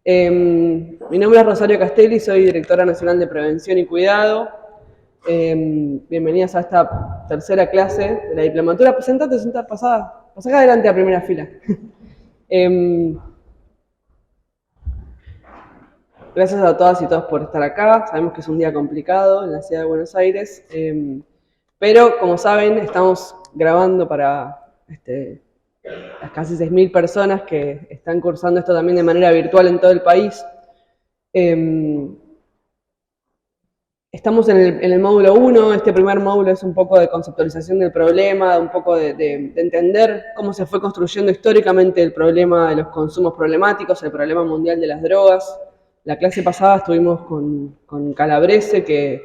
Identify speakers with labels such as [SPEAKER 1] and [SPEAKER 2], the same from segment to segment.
[SPEAKER 1] Mi nombre es Rosario Castelli, soy directora nacional de Prevención y Cuidado. Bienvenidas a esta tercera clase de la diplomatura. Presentate, pasá acá adelante a primera fila. Gracias a todas y todos por estar acá. Sabemos que es un día complicado en la ciudad de Buenos Aires, pero como saben, estamos grabando para las casi 6.000 personas que están cursando esto también de manera virtual en todo el país. Estamos en el módulo 1, este primer módulo es un poco de conceptualización del problema, un poco de entender cómo se fue construyendo históricamente el problema de los consumos problemáticos, el problema mundial de las drogas. La clase pasada estuvimos con Calabrese, que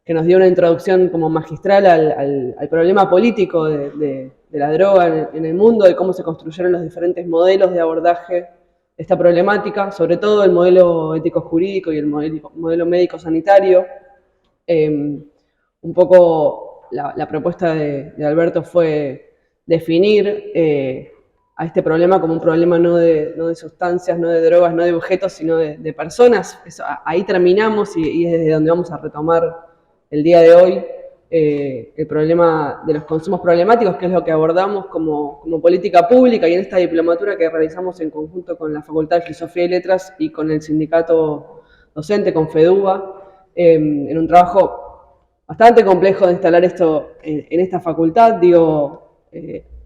[SPEAKER 1] nos dio una introducción como magistral al problema político de la droga en el mundo, de cómo se construyeron los diferentes modelos de abordaje de esta problemática, sobre todo el modelo ético-jurídico y el modelo médico-sanitario. Un poco la propuesta de Alberto fue definir a este problema como un problema no de sustancias, no de drogas, no de objetos, sino de personas. Ahí terminamos y es desde donde vamos a retomar el día de hoy el problema de los consumos problemáticos, que es lo que abordamos como política pública y en esta diplomatura que realizamos en conjunto con la Facultad de Filosofía y Letras y con el sindicato docente, con FEDUBA, en un trabajo bastante complejo de instalar esto en esta facultad.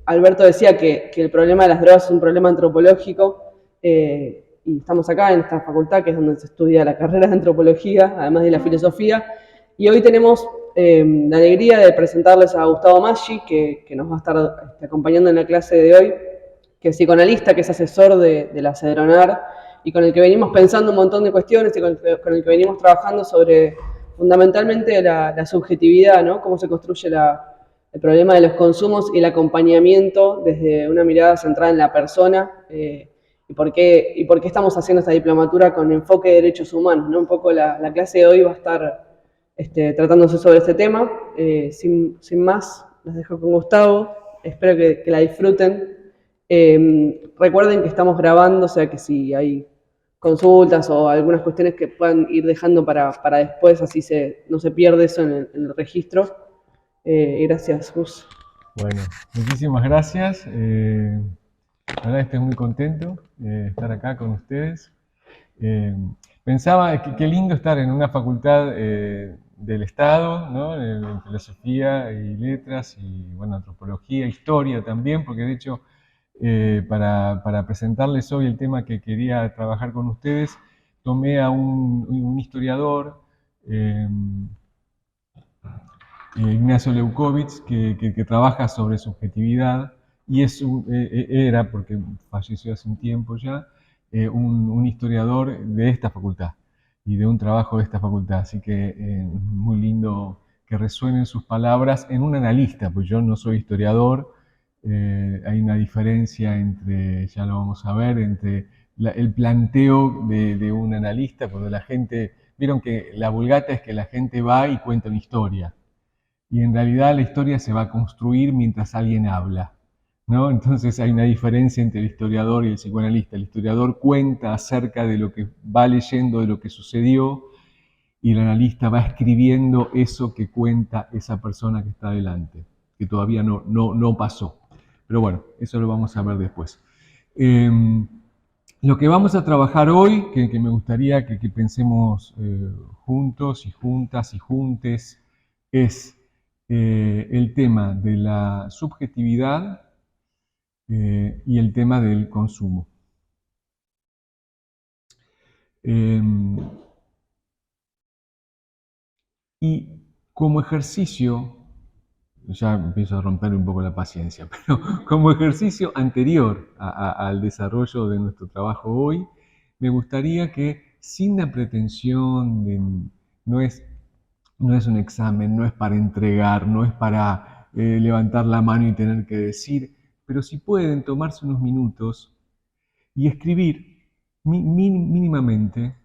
[SPEAKER 1] Alberto decía que el problema de las drogas es un problema antropológico, y estamos acá en esta facultad, que es donde se estudia la carrera de antropología, además de la filosofía, y hoy tenemos la alegría de presentarles a Gustavo Maggi, que nos va a estar acompañando en la clase de hoy, que es psicoanalista, que es asesor de la CEDRONAR, y con el que venimos pensando un montón de cuestiones y con el que venimos trabajando sobre fundamentalmente la subjetividad, ¿no? Cómo se construye el problema de los consumos y el acompañamiento desde una mirada centrada en la persona, y por qué estamos haciendo esta diplomatura con enfoque de derechos humanos, ¿no? Un poco la clase de hoy va a estar tratándose sobre este tema. Sin más, los dejo con Gustavo, espero que la disfruten. Recuerden que estamos grabando, o sea que si hay consultas o algunas cuestiones que puedan ir dejando para después, así no se pierde eso en el registro. Gracias, Gus.
[SPEAKER 2] Bueno, muchísimas gracias. La verdad estoy muy contento de estar acá con ustedes. Pensaba que qué lindo estar en una facultad del Estado, ¿no? En filosofía y letras y bueno, antropología, historia también, porque de hecho para presentarles hoy el tema que quería trabajar con ustedes, tomé a un historiador, Ignacio Leucovitz, que trabaja sobre subjetividad y era, porque falleció hace un tiempo ya, un historiador de esta facultad y de un trabajo de esta facultad. Así que muy lindo que resuenen sus palabras en un analista, pues yo no soy historiador. Hay una diferencia entre, ya lo vamos a ver, entre el planteo de un analista, cuando la gente, vieron que la vulgata es que la gente va y cuenta una historia y en realidad la historia se va a construir mientras alguien habla, ¿no? Entonces hay una diferencia entre el historiador y el psicoanalista. El historiador cuenta acerca de lo que va leyendo, de lo que sucedió, y el analista va escribiendo eso que cuenta esa persona que está delante, que todavía no pasó. Pero bueno, eso lo vamos a ver después. Lo que vamos a trabajar hoy, que me gustaría que pensemos juntos y juntas y juntes, es el tema de la subjetividad y el tema del consumo. Y como ejercicio, ya empiezo a romper un poco la paciencia, pero como ejercicio anterior al desarrollo de nuestro trabajo hoy, me gustaría que sin la pretensión de, no es, no es un examen, no es para entregar, no es para levantar la mano y tener que decir, pero si pueden tomarse unos minutos y escribir mínimamente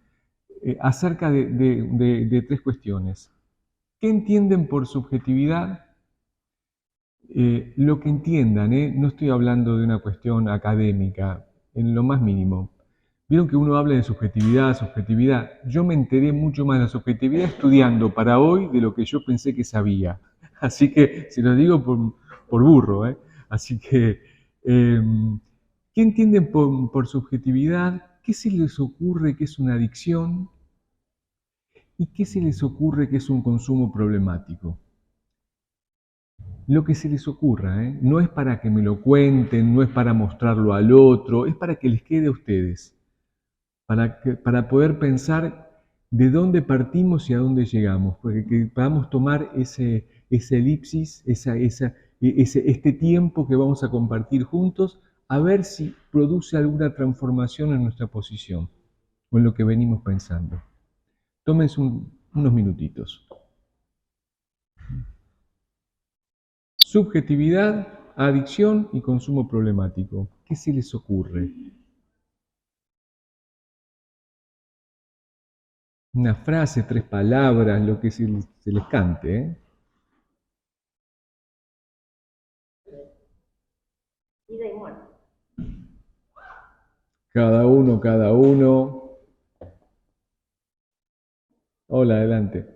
[SPEAKER 2] acerca de tres cuestiones. ¿Qué entienden por subjetividad? Lo que entiendan, no estoy hablando de una cuestión académica, en lo más mínimo. Vieron que uno habla de subjetividad, subjetividad. Yo me enteré mucho más de la subjetividad estudiando para hoy de lo que yo pensé que sabía. Así que, se lo digo por burro, ¿eh? Así que, ¿qué entienden por subjetividad? ¿Qué se les ocurre que es una adicción? ¿Y qué se les ocurre que es un consumo problemático? Lo que se les ocurra, ¿eh? No es para que me lo cuenten, no es para mostrarlo al otro, es para que les quede a ustedes, para poder pensar de dónde partimos y a dónde llegamos, porque que podamos tomar ese elipsis, este tiempo que vamos a compartir juntos, a ver si produce alguna transformación en nuestra posición o en lo que venimos pensando. Tómense unos minutitos. Subjetividad, adicción y consumo problemático. ¿Qué se les ocurre? Una frase, 3 palabras, lo que se les cante, ¿eh? Vida y muerte. Cada uno, cada uno. Hola, adelante.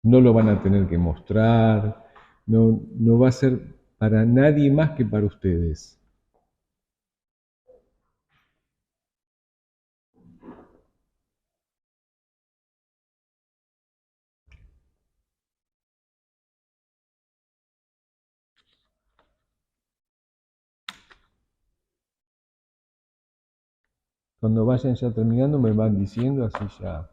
[SPEAKER 2] No lo van a tener que mostrar, no va a ser para nadie más que para ustedes. Cuando vayan ya terminando me van diciendo, así ya.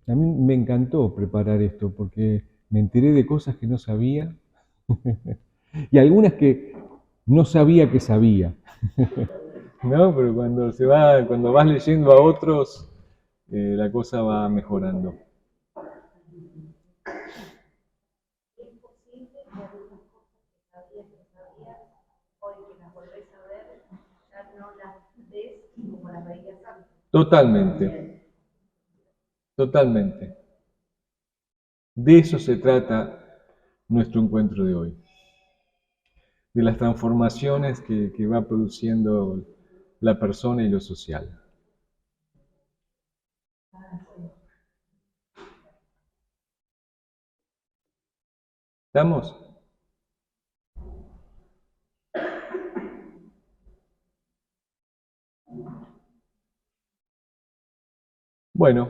[SPEAKER 2] A mí me encantó preparar esto porque me enteré de cosas que no sabía y algunas que no sabía que sabía. No, pero cuando vas leyendo a otros, la cosa va mejorando. Totalmente, totalmente. De eso se trata nuestro encuentro de hoy, de las transformaciones que va produciendo la persona y lo social. ¿Estamos? Bueno,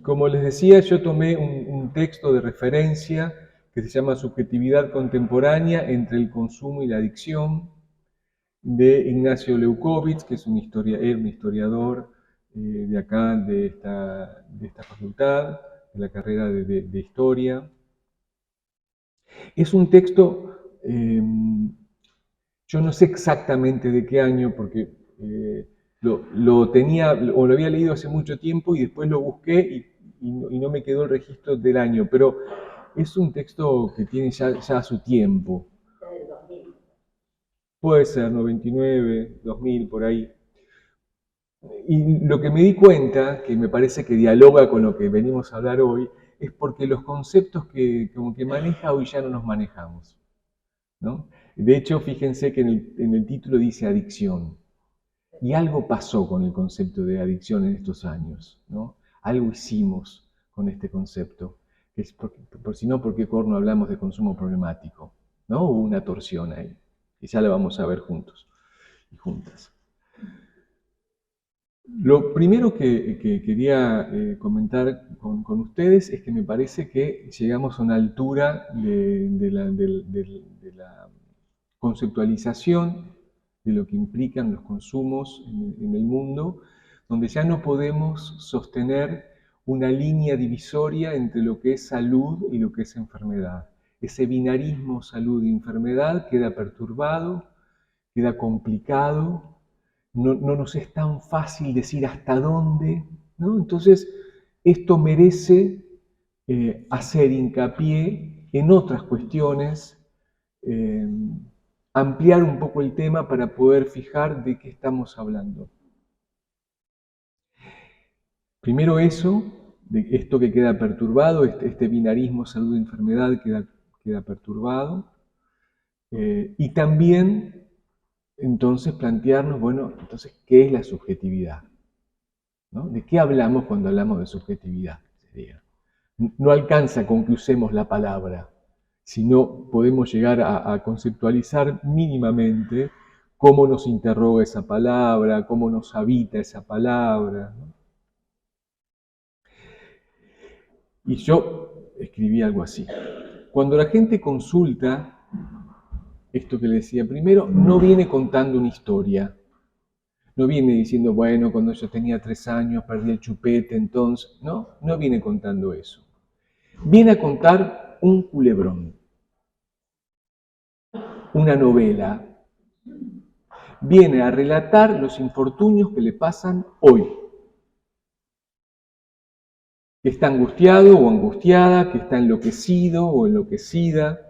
[SPEAKER 2] como les decía, yo tomé un texto de referencia que se llama Subjetividad contemporánea entre el consumo y la adicción, de Ignacio Leucovitz, que es un historiador de acá, de esta facultad, de la carrera de historia. Es un texto, yo no sé exactamente de qué año, porque lo tenía o lo había leído hace mucho tiempo y después lo busqué y no me quedó el registro del año, pero es un texto que tiene ya su tiempo. Puede ser 99, 2000, por ahí. Y lo que me di cuenta, que me parece que dialoga con lo que venimos a hablar hoy, es porque los conceptos como que maneja hoy ya no los manejamos, ¿no? De hecho, fíjense que en el título dice adicción. Y algo pasó con el concepto de adicción en estos años, ¿no? Algo hicimos con este concepto. Que es por si no, ¿por qué corno hablamos de consumo problemático? ¿No? Hubo una torsión ahí. Y ya la vamos a ver juntos y juntas. Lo primero que quería comentar con ustedes es que me parece que llegamos a una altura de la conceptualización de lo que implican los consumos en el mundo, donde ya no podemos sostener una línea divisoria entre lo que es salud y lo que es enfermedad. Ese binarismo salud-enfermedad queda perturbado, queda complicado, no nos es tan fácil decir hasta dónde, ¿no? Entonces, esto merece hacer hincapié en otras cuestiones, ampliar un poco el tema para poder fijar de qué estamos hablando. Primero eso, de esto que queda perturbado, este binarismo salud-enfermedad queda perturbado. Y también, entonces, plantearnos, bueno, entonces, ¿qué es la subjetividad? ¿No? ¿De qué hablamos cuando hablamos de subjetividad? No alcanza con que usemos la palabra, sino podemos llegar a conceptualizar mínimamente cómo nos interroga esa palabra, cómo nos habita esa palabra, ¿no? Y yo escribí algo así. Cuando la gente consulta, esto que le decía primero, no viene contando una historia. No viene diciendo, bueno, cuando yo tenía 3 años perdí el chupete, entonces... No viene contando eso. Viene a contar un culebrón, una novela. Viene a relatar los infortunios que le pasan hoy. Que está angustiado o angustiada, que está enloquecido o enloquecida,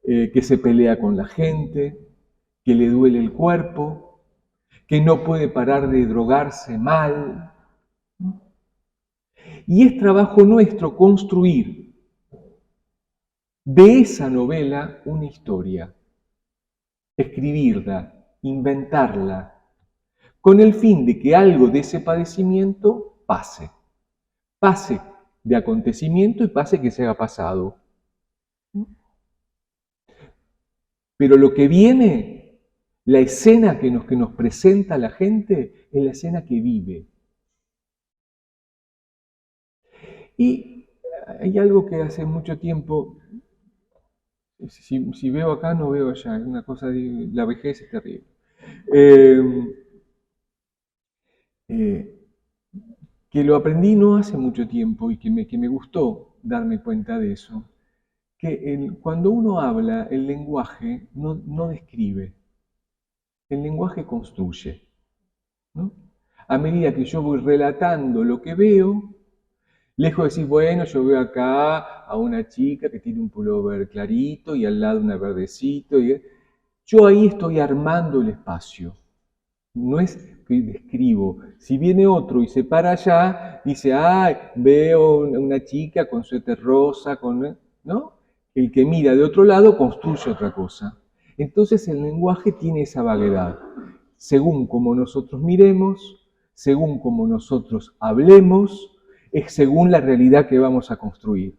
[SPEAKER 2] que se pelea con la gente, que le duele el cuerpo, que no puede parar de drogarse mal. Y es trabajo nuestro construir de esa novela una historia, escribirla, inventarla, con el fin de que algo de ese padecimiento pase de acontecimiento y pase que se haga pasado. Pero lo que viene, la escena que nos presenta la gente, es la escena que vive. Y hay algo que hace mucho tiempo, si veo acá no veo allá, es una cosa de la vejez es terrible. Que lo aprendí no hace mucho tiempo y que me gustó darme cuenta de eso, que cuando uno habla, el lenguaje no describe, el lenguaje construye, ¿no? A medida que yo voy relatando lo que veo, lejos de decir, bueno, yo veo acá a una chica que tiene un pullover clarito y al lado una verdecito, yo ahí estoy armando el espacio. No es que describo. Si viene otro y se para allá, dice, ay, veo una chica con suéter rosa, ¿no? El que mira de otro lado construye otra cosa. Entonces el lenguaje tiene esa vaguedad. Según como nosotros miremos, según como nosotros hablemos, es según la realidad que vamos a construir.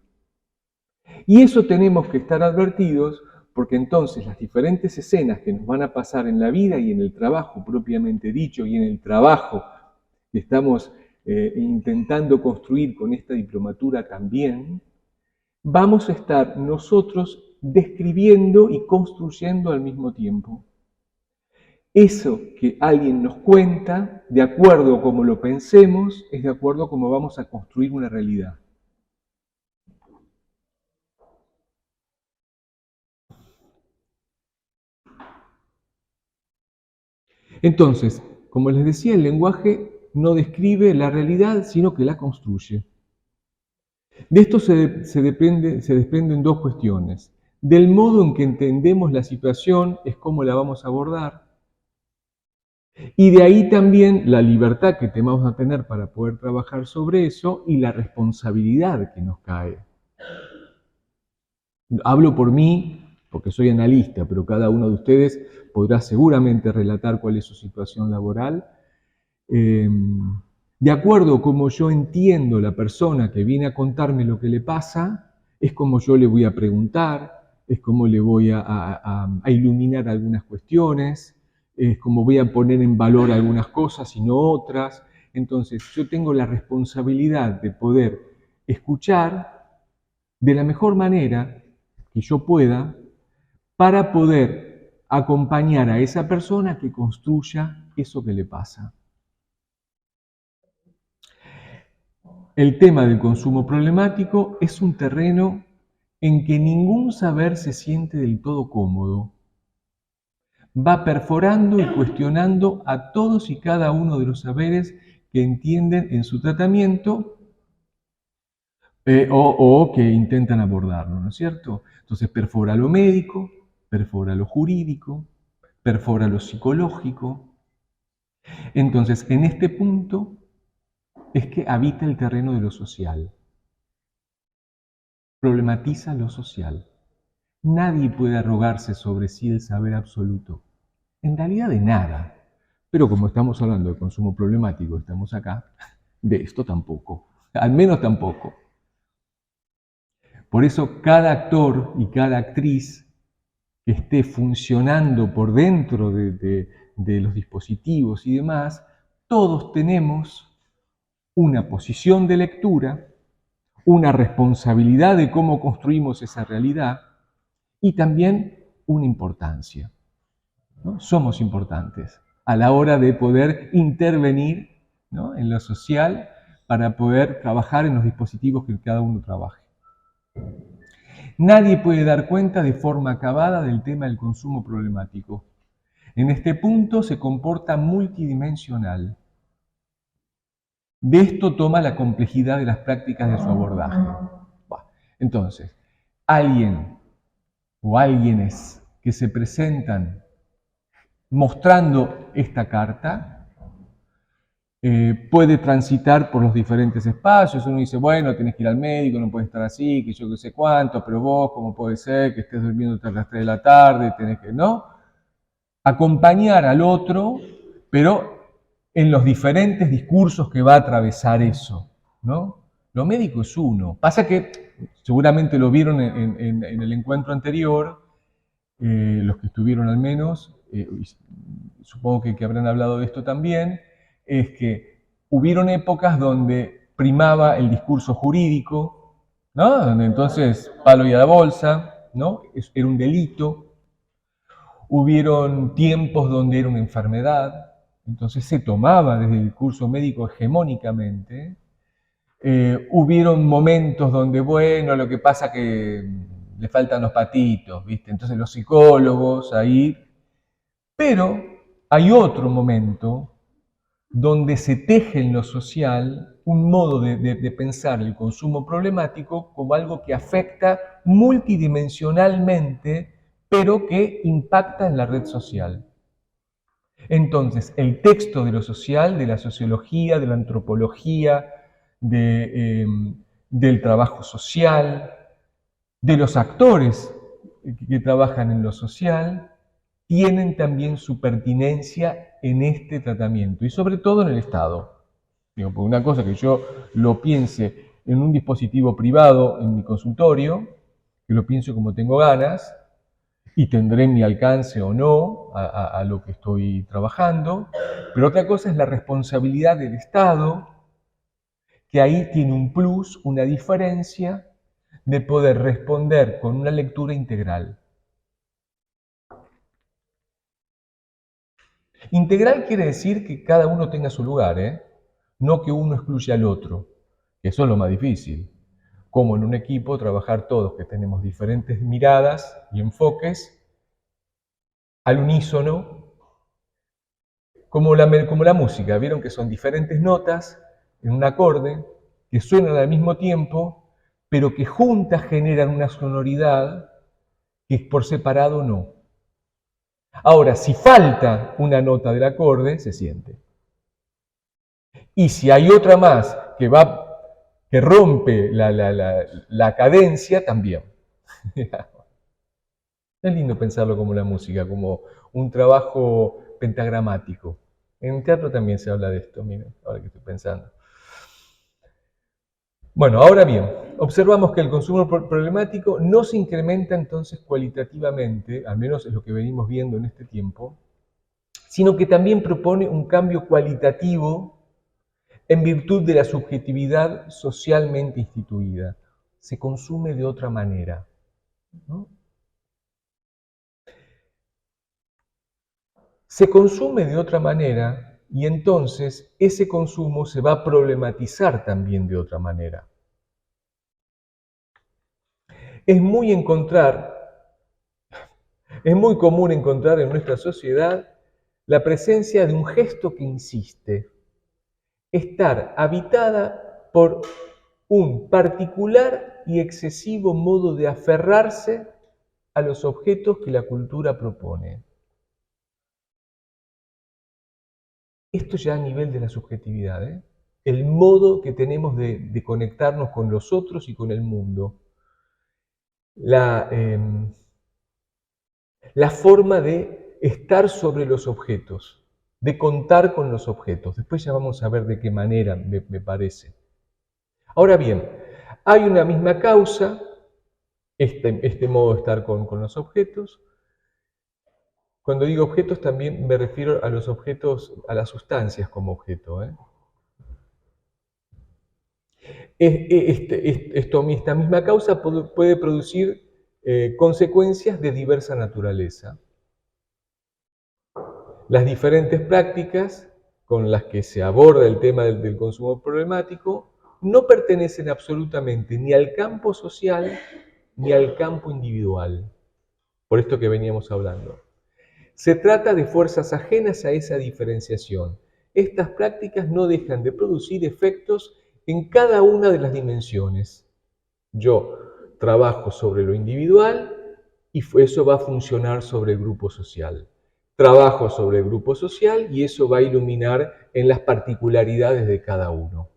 [SPEAKER 2] Y eso tenemos que estar advertidos porque entonces las diferentes escenas que nos van a pasar en la vida y en el trabajo propiamente dicho y en el trabajo que estamos intentando construir con esta diplomatura también, vamos a estar nosotros describiendo y construyendo al mismo tiempo. Eso que alguien nos cuenta, de acuerdo a cómo lo pensemos, es de acuerdo a cómo vamos a construir una realidad. Entonces, como les decía, el lenguaje no describe la realidad, sino que la construye. De esto se desprenden dos cuestiones. Del modo en que entendemos la situación es cómo la vamos a abordar. Y de ahí también la libertad que tenemos a tener para poder trabajar sobre eso y la responsabilidad que nos cae. Hablo por mí, porque soy analista, pero cada uno de ustedes podrá seguramente relatar cuál es su situación laboral. De acuerdo a cómo yo entiendo la persona que viene a contarme lo que le pasa, es como yo le voy a preguntar, es como le voy a iluminar algunas cuestiones, es como voy a poner en valor algunas cosas y no otras. Entonces yo tengo la responsabilidad de poder escuchar de la mejor manera que yo pueda para poder acompañar a esa persona que construya eso que le pasa. El tema del consumo problemático es un terreno en que ningún saber se siente del todo cómodo. Va perforando y cuestionando a todos y cada uno de los saberes que entienden en su tratamiento, o que intentan abordarlo, ¿no es cierto? Entonces perfora lo médico, perfora lo jurídico, perfora lo psicológico. Entonces, en este punto es que habita el terreno de lo social, problematiza lo social. Nadie puede arrogarse sobre sí el saber absoluto, en realidad de nada. Pero como estamos hablando de consumo problemático, estamos acá, de esto tampoco, al menos tampoco. Por eso cada actor y cada actriz que esté funcionando por dentro de los dispositivos y demás, todos tenemos una posición de lectura, una responsabilidad de cómo construimos esa realidad y también una importancia, ¿no? Somos importantes a la hora de poder intervenir, ¿no?, en lo social para poder trabajar en los dispositivos que cada uno trabaje. Nadie puede dar cuenta de forma acabada del tema del consumo problemático. En este punto se comporta multidimensional. De esto toma la complejidad de las prácticas de su abordaje. Entonces, alguien o alguienes que se presentan mostrando esta carta puede transitar por los diferentes espacios. Uno dice, bueno, tienes que ir al médico, no puedes estar así, que yo qué sé cuánto, pero vos, ¿cómo puede ser que estés durmiendo hasta las 3 de la tarde? Tenés que, ¿no?, acompañar al otro, pero en los diferentes discursos que va a atravesar eso, ¿no? Lo médico es uno. Pasa que, seguramente lo vieron en el encuentro anterior, los que estuvieron al menos, supongo que habrán hablado de esto también, es que hubieron épocas donde primaba el discurso jurídico, ¿no?, donde entonces palo y a la bolsa, ¿no?, era un delito. Hubieron tiempos donde era una enfermedad, entonces se tomaba desde el discurso médico hegemónicamente. Hubieron momentos donde, bueno, lo que pasa que le faltan los patitos, ¿viste? Entonces los psicólogos ahí. Pero hay otro momento donde se teje en lo social un modo de pensar el consumo problemático como algo que afecta multidimensionalmente, pero que impacta en la red social. Entonces, el texto de lo social, de la sociología, de la antropología, del trabajo social, de los actores que trabajan en lo social, tienen también su pertinencia en este tratamiento y sobre todo en el Estado. Digo, por una cosa que yo lo piense en un dispositivo privado en mi consultorio, que lo pienso como tengo ganas, y tendré mi alcance o no a lo que estoy trabajando, pero otra cosa es la responsabilidad del Estado, que ahí tiene un plus, una diferencia, de poder responder con una lectura integral. Integral quiere decir que cada uno tenga su lugar, no que uno excluya al otro, que eso es lo más difícil. Como en un equipo trabajar todos que tenemos diferentes miradas y enfoques al unísono, como la música. Vieron que son diferentes notas en un acorde que suenan al mismo tiempo, pero que juntas generan una sonoridad que por separado no. Ahora, si falta una nota del acorde, se siente. Y si hay otra más que rompe la cadencia, también. Es lindo pensarlo como la música, como un trabajo pentagramático. En teatro también se habla de esto, miren, ahora que estoy pensando. Bueno, ahora bien, observamos que el consumo problemático no se incrementa entonces cualitativamente, al menos es lo que venimos viendo en este tiempo, sino que también propone un cambio cualitativo en virtud de la subjetividad socialmente instituida. Se consume de otra manera, ¿no? Se consume de otra manera y entonces ese consumo se va a problematizar también de otra manera. Es muy común encontrar en nuestra sociedad la presencia de un gesto que insiste, estar habitada por
[SPEAKER 3] un particular y excesivo modo de aferrarse a los objetos que la cultura propone. Esto ya a nivel de la subjetividad, ¿eh? El modo que tenemos de conectarnos con los otros y con el mundo. La forma de estar sobre los objetos, de contar con los objetos. Después ya vamos a ver de qué manera me parece. Ahora bien, hay una misma causa, este modo de estar con los objetos. Cuando digo objetos también me refiero a los objetos, a las sustancias como objeto. Esta misma causa puede producir consecuencias de diversa naturaleza. Las diferentes prácticas con las que se aborda el tema del consumo problemático no pertenecen absolutamente ni al campo social ni al campo individual, por esto que veníamos hablando. Se trata de fuerzas ajenas a esa diferenciación. Estas prácticas no dejan de producir efectos en cada una de las dimensiones. Yo trabajo sobre lo individual y eso va a funcionar sobre el grupo social. Trabajo sobre el grupo social y eso va a iluminar en las particularidades de cada uno.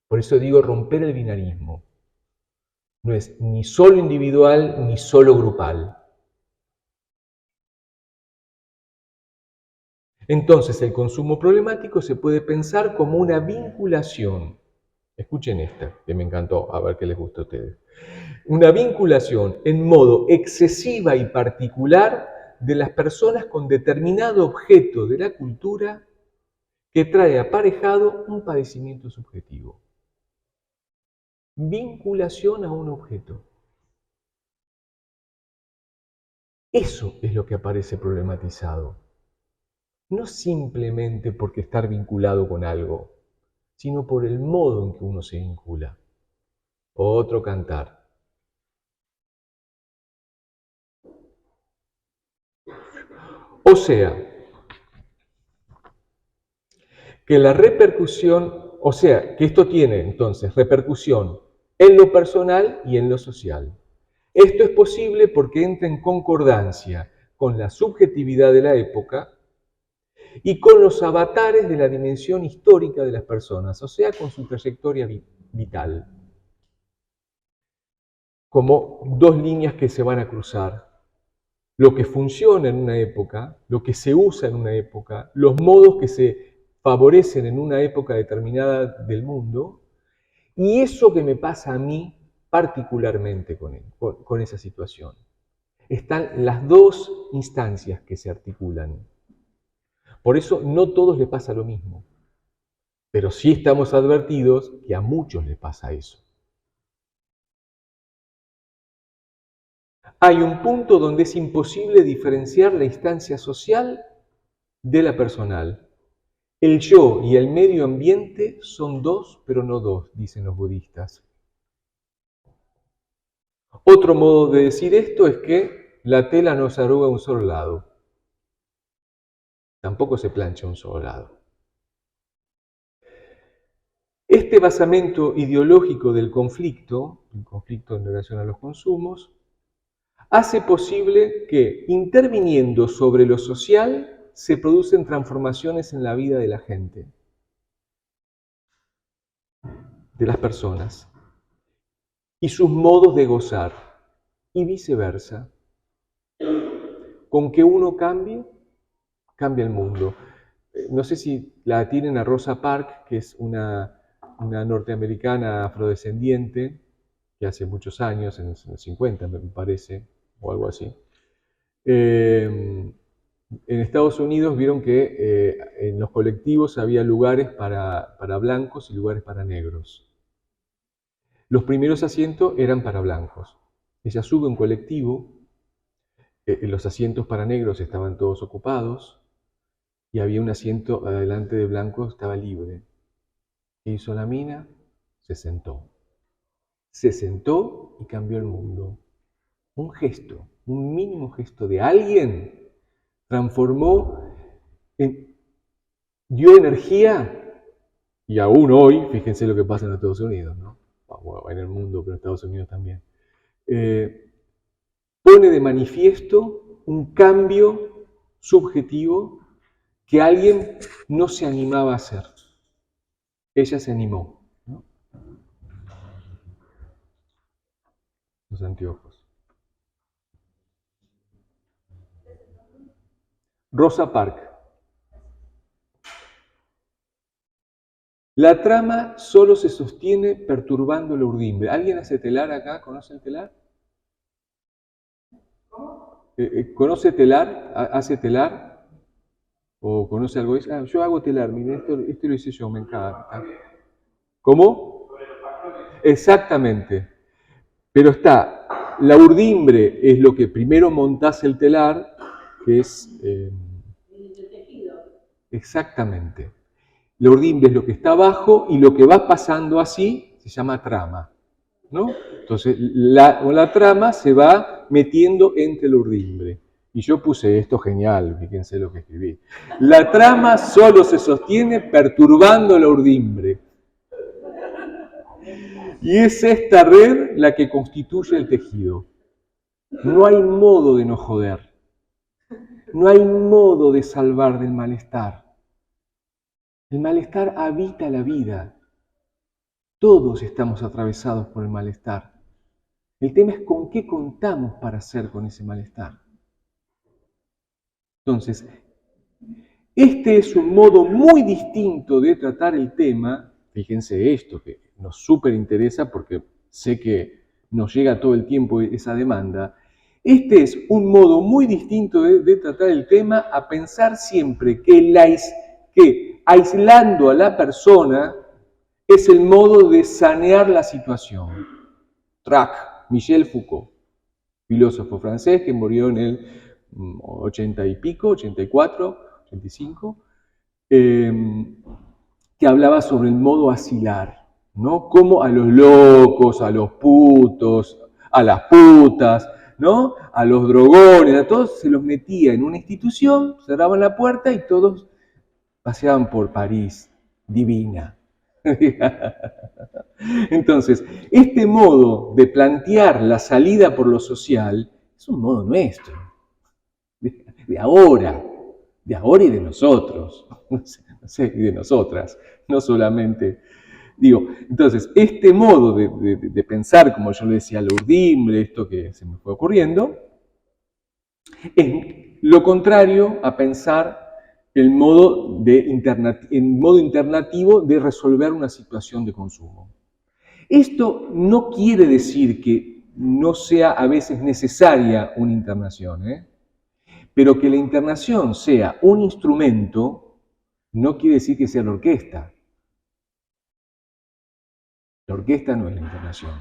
[SPEAKER 3] Por eso digo romper el binarismo. No es ni solo individual ni solo grupal. Entonces, el consumo problemático se puede pensar como una vinculación. Escuchen esta, que me encantó, a ver qué les gusta a ustedes. Una vinculación en modo excesiva y particular de las personas con determinado objeto de la cultura que trae aparejado un padecimiento subjetivo. Vinculación a un objeto. Eso es lo que aparece problematizado. No simplemente porque estar vinculado con algo, sino por el modo en que uno se vincula. Otro cantar. O sea, que la repercusión, o sea, que esto tiene entonces repercusión en lo personal y en lo social. Esto es posible porque entra en concordancia con la subjetividad de la época y con los avatares de la dimensión histórica de las personas, o sea, con su trayectoria vital. Como dos líneas que se van a cruzar. Lo que funciona en una época, lo que se usa en una época, los modos que se favorecen en una época determinada del mundo, y eso que me pasa a mí particularmente con esa situación. Están las dos instancias que se articulan. Por eso no a todos les pasa lo mismo, pero sí estamos advertidos que a muchos les pasa eso. Hay un punto donde es imposible diferenciar la instancia social de la personal. El yo y el medio ambiente son dos, pero no dos, dicen los budistas. Otro modo de decir esto es que la tela no se arruga a un solo lado. Tampoco se plancha a un solo lado. Este basamento ideológico del conflicto, el conflicto en relación a los consumos, hace posible que, interviniendo sobre lo social, se producen transformaciones en la vida de la gente, de las personas, y sus modos de gozar, y viceversa. Con que uno cambie, cambia el mundo. No sé si la tienen a Rosa Parks, que es una norteamericana afrodescendiente, que hace muchos años, en los 50 me parece, o algo así. En Estados Unidos vieron que en los colectivos había lugares para blancos y lugares para negros. Los primeros asientos eran para blancos. Ella sube un colectivo, los asientos para negros estaban todos ocupados y había un asiento adelante de blancos, estaba libre. ¿Qué hizo la mina? Se sentó. Se sentó y cambió el mundo. Un gesto, un mínimo gesto de alguien transformó, dio energía, y aún hoy, fíjense lo que pasa en Estados Unidos, ¿no? bueno, en el mundo, pero en Estados Unidos también, pone de manifiesto un cambio subjetivo que alguien no se animaba a hacer. Ella se animó, ¿no? Los anteojos. Rosa Parks. La trama solo se sostiene perturbando la urdimbre. ¿Alguien hace telar acá? ¿Conoce el telar? ¿Conoce telar? ¿Hace telar? ¿O conoce algo de eso? Yo hago telar, miren, esto lo hice yo, me encanta. ¿Cómo? Exactamente. Pero está, la urdimbre es lo que primero montás el telar, que es... exactamente. La urdimbre es lo que está abajo y lo que va pasando así se llama trama, ¿no? Entonces, la trama se va metiendo entre la urdimbre. Y yo puse esto genial, fíjense lo que escribí. La trama solo se sostiene perturbando la urdimbre. Y es esta red la que constituye el tejido. No hay modo de no joder. No hay modo de salvar del malestar. El malestar habita la vida. Todos estamos atravesados por el malestar. El tema es con qué contamos para hacer con ese malestar. Entonces, este es un modo muy distinto de tratar el tema. Fíjense esto, que nos súper interesa porque sé que nos llega todo el tiempo esa demanda. Este es un modo muy distinto de tratar el tema a pensar siempre que aislando a la persona es el modo de sanear la situación. Michel Foucault, filósofo francés que murió en el 80 y pico, 84, 85, que hablaba sobre el modo asilar, ¿no? Cómo a los locos, a los putos, a las putas, ¿no? A los drogones, a todos se los metía en una institución, cerraban la puerta y todos paseaban por París, divina. Entonces, este modo de plantear la salida por lo social es un modo nuestro, de ahora y de nosotros, no sé, y de nosotras, no solamente, digo, entonces, este modo de pensar, como yo le decía, la urdimbre, esto que se me fue ocurriendo, es lo contrario a pensar el modo internativo de resolver una situación de consumo. Esto no quiere decir que no sea a veces necesaria una internación, pero que la internación sea un instrumento no quiere decir que sea la orquesta. La orquesta no es la internación.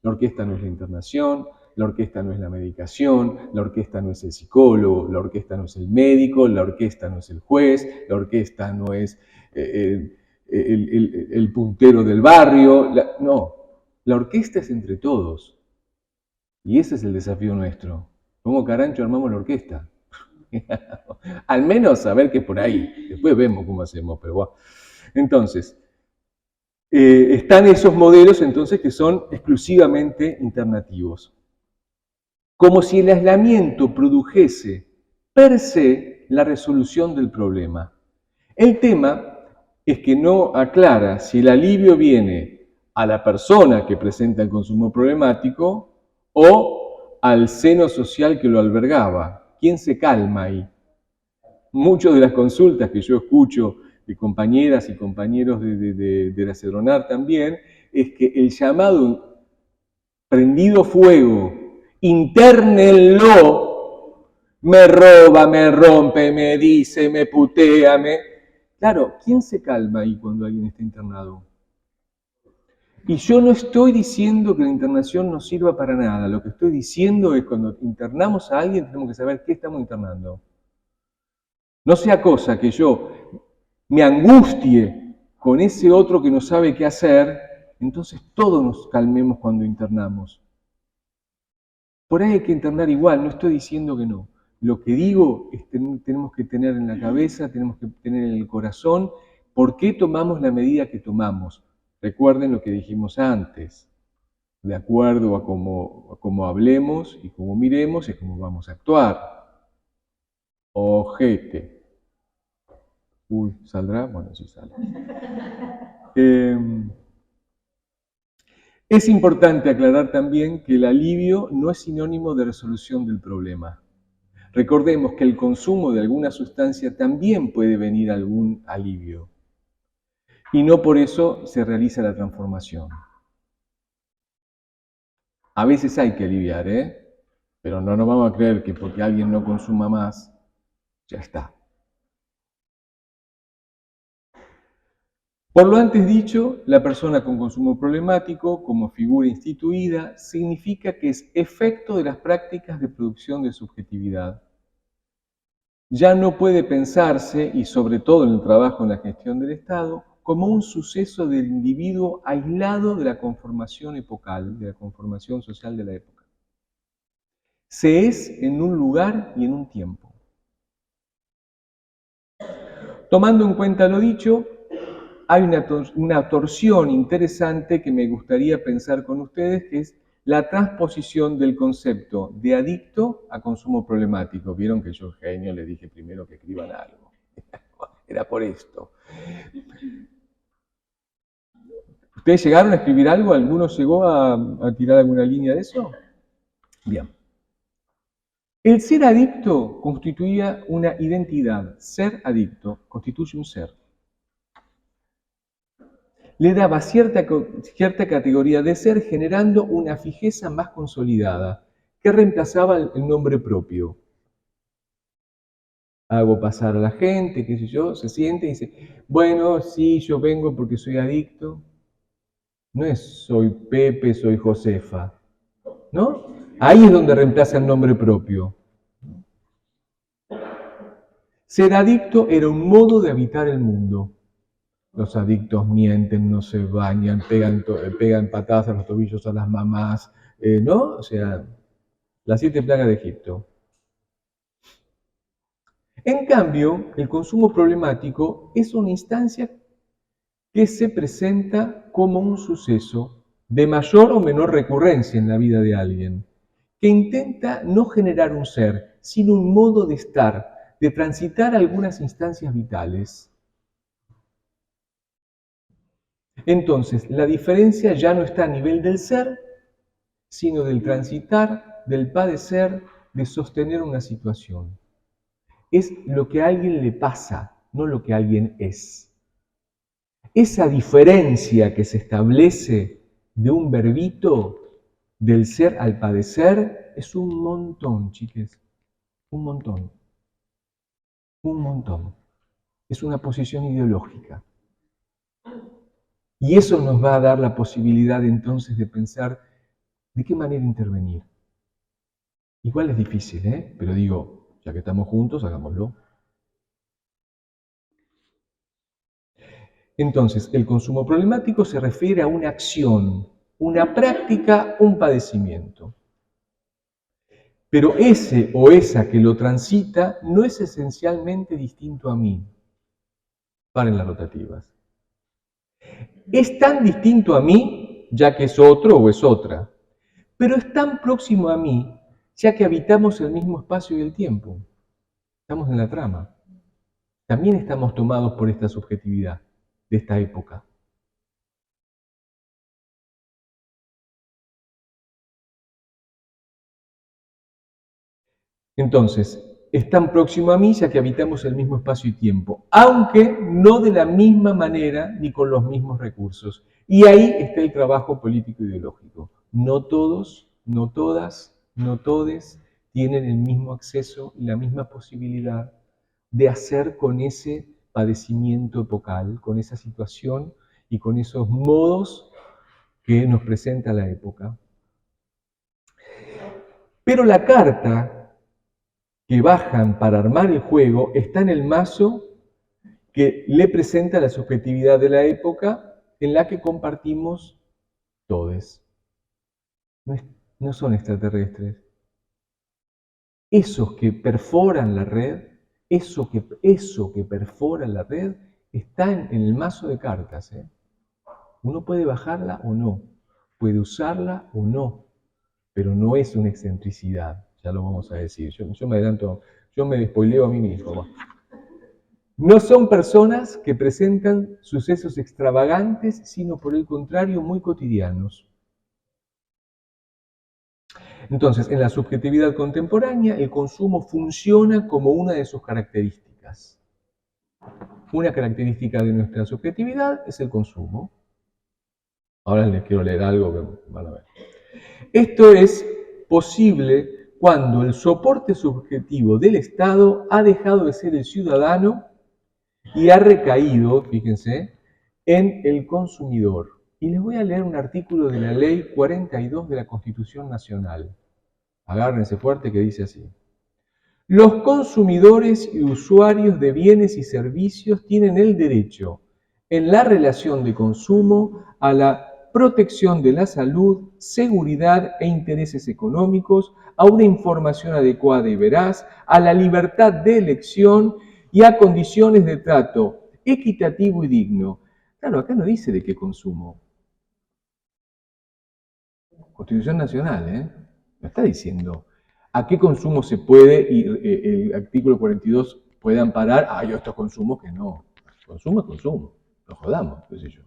[SPEAKER 3] La orquesta no es la internación, la orquesta no es la medicación, la orquesta no es el psicólogo, la orquesta no es el médico, la orquesta no es el juez, la orquesta no es el puntero del barrio. No, la orquesta es entre todos. Y ese es el desafío nuestro. ¿Cómo carancho armamos la orquesta? Al menos saber que es por ahí. Después vemos cómo hacemos, pero bueno. Entonces, están esos modelos entonces que son exclusivamente internativos. Como si el aislamiento produjese per se la resolución del problema. El tema es que no aclara si el alivio viene a la persona que presenta el consumo problemático o al seno social que lo albergaba. ¿Quién se calma ahí? Muchas de las consultas que yo escucho de compañeras y compañeros de la Cedronar también, es que el llamado prendido fuego, internenlo, me roba, me rompe, me dice, me putea, Claro, ¿quién se calma ahí cuando alguien está internado? Y yo no estoy diciendo que la internación no sirva para nada, lo que estoy diciendo es cuando internamos a alguien tenemos que saber qué estamos internando. No sea cosa que yo me angustie con ese otro que no sabe qué hacer, entonces todos nos calmemos cuando internamos. Por ahí hay que internar igual, no estoy diciendo que no. Lo que digo es que tenemos que tener en la cabeza, tenemos que tener en el corazón, ¿por qué tomamos la medida que tomamos? Recuerden lo que dijimos antes. de acuerdo a cómo hablemos y cómo miremos, es como vamos a actuar. Ojete. Uy, ¿saldrá? Bueno, sí sale. Es importante aclarar también que el alivio no es sinónimo de resolución del problema. Recordemos que el consumo de alguna sustancia también puede venir algún alivio. Y no por eso se realiza la transformación. A veces hay que aliviar, pero no nos vamos a creer que porque alguien no consuma más, ya está. Por lo antes dicho, la persona con consumo problemático, como figura instituida, significa que es efecto de las prácticas de producción de subjetividad. Ya no puede pensarse, y sobre todo en el trabajo en la gestión del Estado, como un suceso del individuo aislado de la conformación epocal, de la conformación social de la época. Se es en un lugar y en un tiempo. Tomando en cuenta lo dicho, hay una torsión interesante que me gustaría pensar con ustedes, que es la transposición del concepto de adicto a consumo problemático. Vieron que yo, genio, le dije primero que escriban algo. Era por esto. ¿Ustedes llegaron a escribir algo? ¿Alguno llegó a tirar alguna línea de eso? Bien. El ser adicto constituía una identidad. Ser adicto constituye un ser. Le daba cierta categoría de ser, generando una fijeza más consolidada, que reemplazaba el nombre propio. Hago pasar a la gente, qué sé yo, se siente y dice, bueno, sí, yo vengo porque soy adicto. No es soy Pepe, soy Josefa, ¿no? Ahí es donde reemplaza el nombre propio. Ser adicto era un modo de habitar el mundo. Los adictos mienten, no se bañan, pegan patadas a los tobillos a las mamás, ¿no? O sea, las 7 plagas de Egipto. En cambio, el consumo problemático es una instancia que se presenta como un suceso de mayor o menor recurrencia en la vida de alguien, que intenta no generar un ser, sino un modo de estar, de transitar algunas instancias vitales. Entonces, la diferencia ya no está a nivel del ser, sino del transitar, del padecer, de sostener una situación. Es lo que a alguien le pasa, no lo que alguien es. Esa diferencia que se establece de un verbito del ser al padecer es un montón, chiques. Un montón. Un montón. Es una posición ideológica. Y eso nos va a dar la posibilidad entonces de pensar de qué manera intervenir. Igual es difícil, pero digo, ya que estamos juntos, hagámoslo. Entonces, el consumo problemático se refiere a una acción, una práctica, un padecimiento. Pero ese o esa que lo transita no es esencialmente distinto a mí. Paren las rotativas. Es tan distinto a mí, ya que es otro o es otra, pero es tan próximo a mí, ya que habitamos el mismo espacio y el tiempo. Estamos en la trama. También estamos tomados por esta subjetividad de esta época. Entonces, es tan próximo a mí ya que habitamos el mismo espacio y tiempo, aunque no de la misma manera ni con los mismos recursos. Y ahí está el trabajo político-ideológico. No todos, no todas, no todes tienen el mismo acceso y la misma posibilidad de hacer con ese padecimiento epocal, con esa situación y con esos modos que nos presenta la época. Pero la carta que bajan para armar el juego está en el mazo que le presenta la subjetividad de la época en la que compartimos todos. No son extraterrestres. Esos que perforan la red, eso que perfora la red, está en el mazo de cartas. Uno puede bajarla o no. puede usarla o no, pero no es una excentricidad, ya lo vamos a decir. Yo me adelanto, yo me spoileo a mí mismo. No son personas que presentan sucesos extravagantes, sino por el contrario muy cotidianos. Entonces, en la subjetividad contemporánea, el consumo funciona como una de sus características. Una característica de nuestra subjetividad es el consumo. Ahora les quiero leer algo que van a ver. Esto es posible cuando el soporte subjetivo del Estado ha dejado de ser el ciudadano y ha recaído, fíjense, en el consumidor. Y les voy a leer un artículo de la Ley 42 de la Constitución Nacional. Agárrense fuerte que dice así. Los consumidores y usuarios de bienes y servicios tienen el derecho, en la relación de consumo, a la protección de la salud, seguridad e intereses económicos, a una información adecuada y veraz, a la libertad de elección y a condiciones de trato equitativo y digno. Claro, acá no dice de qué consumo. Constitución Nacional, ¿eh? No está diciendo a qué consumo se puede, y el artículo 42 puede amparar, hay otros consumos que no. Consumo es consumo, no jodamos, qué sé yo.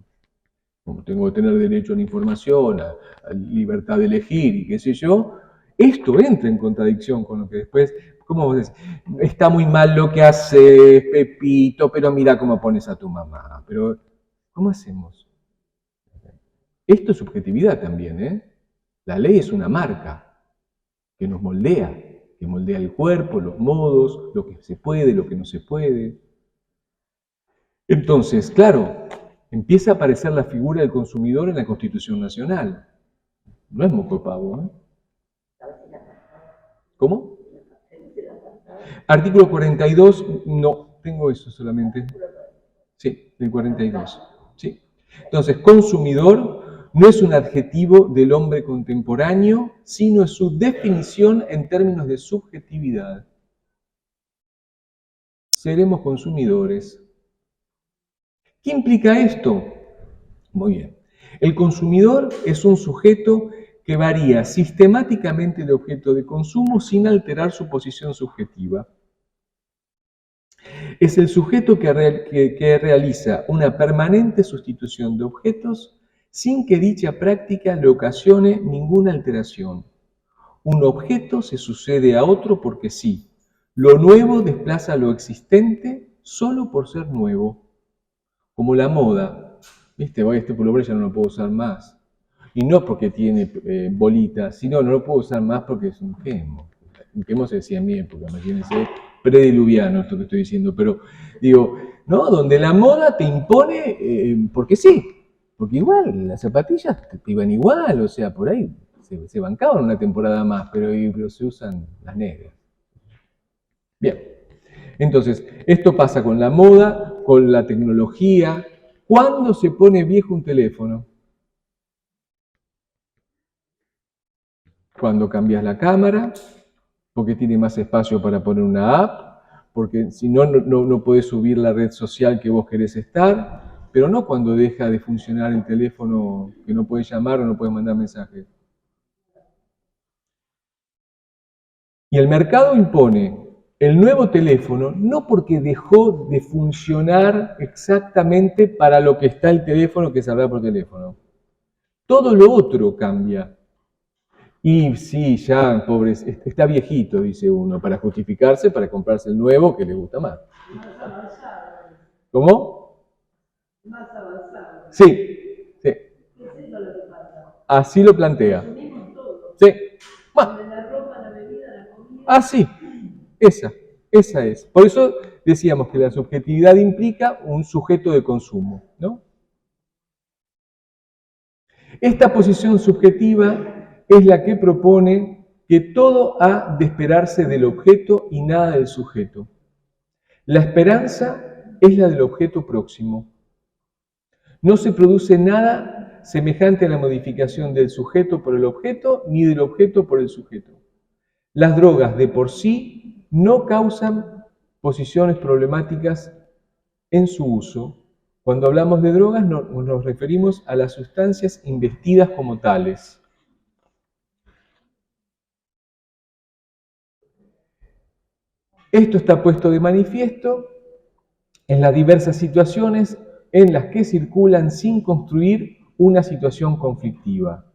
[SPEAKER 3] Como tengo que tener derecho a la información, a libertad de elegir y qué sé yo, esto entra en contradicción con lo que después, ¿cómo vos decís? Está muy mal lo que haces, Pepito, pero mira cómo pones a tu mamá. Pero, ¿cómo hacemos? Esto es subjetividad también, ¿eh? La ley es una marca que nos moldea, que moldea el cuerpo, los modos, lo que se puede, lo que no se puede. Entonces, claro, empieza a aparecer la figura del consumidor en la Constitución Nacional. No es moco de pavo, ¿eh? ¿Cómo? Artículo 42, no, tengo eso solamente. Sí, el 42. Sí. Entonces, consumidor no es un adjetivo del hombre contemporáneo, sino es su definición en términos de subjetividad. Seremos consumidores. ¿Qué implica esto? Muy bien. El consumidor es un sujeto que varía sistemáticamente de objeto de consumo sin alterar su posición subjetiva. Es el sujeto que realiza una permanente sustitución de objetos sin que dicha práctica le ocasione ninguna alteración. Un objeto se sucede a otro porque sí. Lo nuevo desplaza lo existente solo por ser nuevo. Como la moda. ¿Viste? Este pullover ya no lo puedo usar más. Y no porque tiene bolitas, sino no lo puedo usar más porque es un quemo. Un quemo se decía en mi época, imagínense, prediluviano esto que estoy diciendo. Pero digo, ¿no? Donde la moda te impone porque sí. Porque igual, las zapatillas te iban igual, o sea, por ahí se bancaban una temporada más, pero se usan las negras. Bien, entonces, esto pasa con la moda, con la tecnología. ¿Cuándo se pone viejo un teléfono? Cuando cambias la cámara, porque tiene más espacio para poner una app, porque si no, no podés subir la red social que vos querés estar, pero no cuando deja de funcionar el teléfono que no podés llamar o no podés mandar mensajes. Y el mercado impone el nuevo teléfono no porque dejó de funcionar exactamente para lo que está el teléfono que se habla por teléfono. Todo lo otro cambia. Y sí, ya, pobre, está viejito, dice uno, para justificarse, para comprarse el nuevo que le gusta más. Más avanzado. ¿Cómo? Más avanzado. Sí, sí. Así lo plantea. Sí. Bueno. La ropa, la bebida, la comida. Ah, sí. Esa es. Por eso decíamos que la subjetividad implica un sujeto de consumo, ¿no? Esta posición subjetiva es la que propone que todo ha de esperarse del objeto y nada del sujeto. La esperanza es la del objeto próximo. No se produce nada semejante a la modificación del sujeto por el objeto ni del objeto por el sujeto. Las drogas de por sí no causan posiciones problemáticas en su uso. Cuando hablamos de drogas nos referimos a las sustancias investidas como tales. Esto está puesto de manifiesto en las diversas situaciones en las que circulan sin construir una situación conflictiva.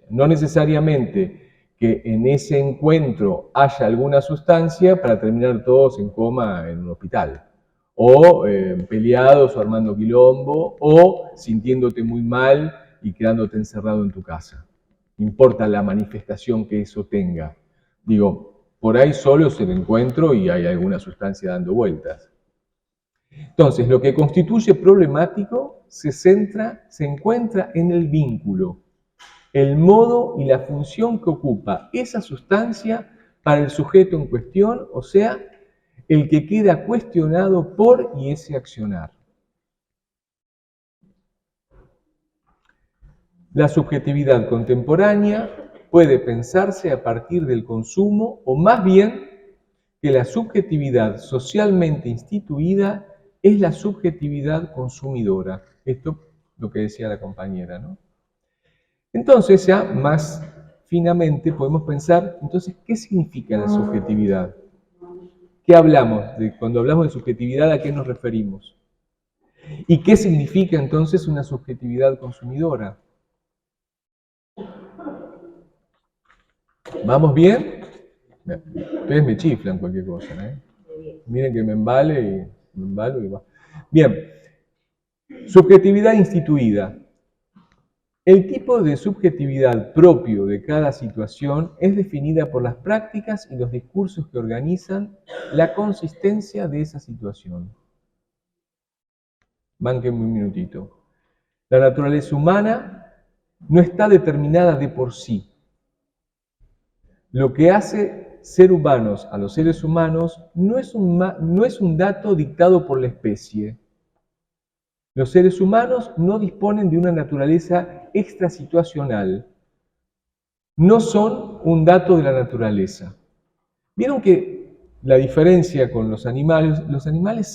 [SPEAKER 3] No necesariamente que en ese encuentro haya alguna sustancia para terminar todos en coma en un hospital, o peleados o armando quilombo, o sintiéndote muy mal y quedándote encerrado en tu casa. No importa la manifestación que eso tenga. Digo, por ahí solo es el encuentro y hay alguna sustancia dando vueltas. Entonces, lo que constituye problemático se encuentra en el vínculo, el modo y la función que ocupa esa sustancia para el sujeto en cuestión, o sea, el que queda cuestionado por y ese accionar. La subjetividad contemporánea puede pensarse a partir del consumo, o más bien que la subjetividad socialmente instituida es la subjetividad consumidora. Esto lo que decía la compañera, ¿no? Entonces, ya más finamente podemos pensar, entonces, ¿qué significa la subjetividad? ¿Qué hablamos? Cuando hablamos de subjetividad, ¿a qué nos referimos? ¿Y qué significa entonces una subjetividad consumidora? ¿Vamos bien? Ustedes me chiflan cualquier cosa, ¿eh? Miren que me embalo y va. Bien, subjetividad instituida. El tipo de subjetividad propio de cada situación es definida por las prácticas y los discursos que organizan la consistencia de esa situación. Bánquenme un minutito. La naturaleza humana no está determinada de por sí. Lo que hace ser humanos a los seres humanos no es un dato dictado por la especie. Los seres humanos no disponen de una naturaleza extrasituacional. No son un dato de la naturaleza. Vieron que la diferencia con los animales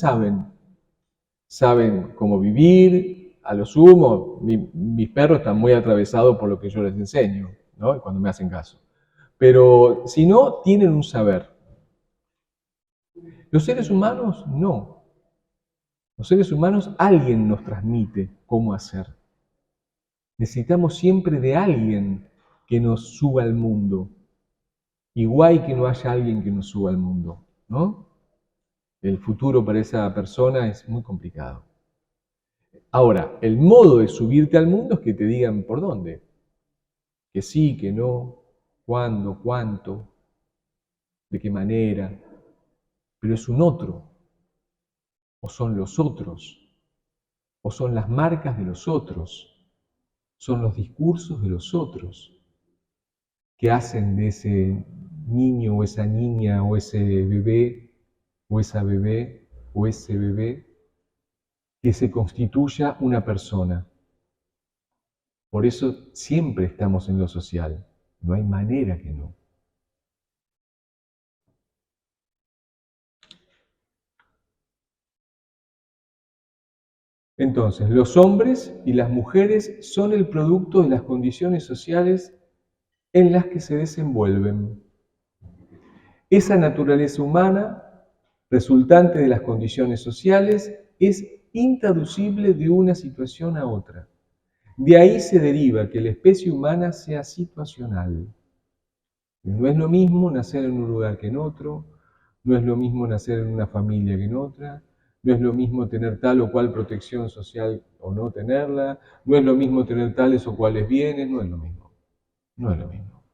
[SPEAKER 3] saben cómo vivir, a lo sumo, mis perros están muy atravesados por lo que yo les enseño, ¿no? Cuando me hacen caso. Pero si no, tienen un saber. Los seres humanos no. Los seres humanos alguien nos transmite cómo hacer. Necesitamos siempre de alguien que nos suba al mundo. Igual que no haya alguien que nos suba al mundo, ¿no? El futuro para esa persona es muy complicado. Ahora, el modo de subirte al mundo es que te digan por dónde. Que sí, que no, cuándo, cuánto, de qué manera. Pero es un otro. O son los otros. O son las marcas de los otros. Son los discursos de los otros que hacen de ese niño o esa niña o ese bebé o esa bebé o ese bebé que se constituya una persona. Por eso siempre estamos en lo social, no hay manera que no. Entonces, los hombres y las mujeres son el producto de las condiciones sociales en las que se desenvuelven. Esa naturaleza humana, resultante de las condiciones sociales, es intraducible de una situación a otra. De ahí se deriva que la especie humana sea situacional. No es lo mismo nacer en un lugar que en otro, no es lo mismo nacer en una familia que en otra, no es lo mismo tener tal o cual protección social o no tenerla, no es lo mismo tener tales o cuales bienes, no es lo mismo. No es lo mismo.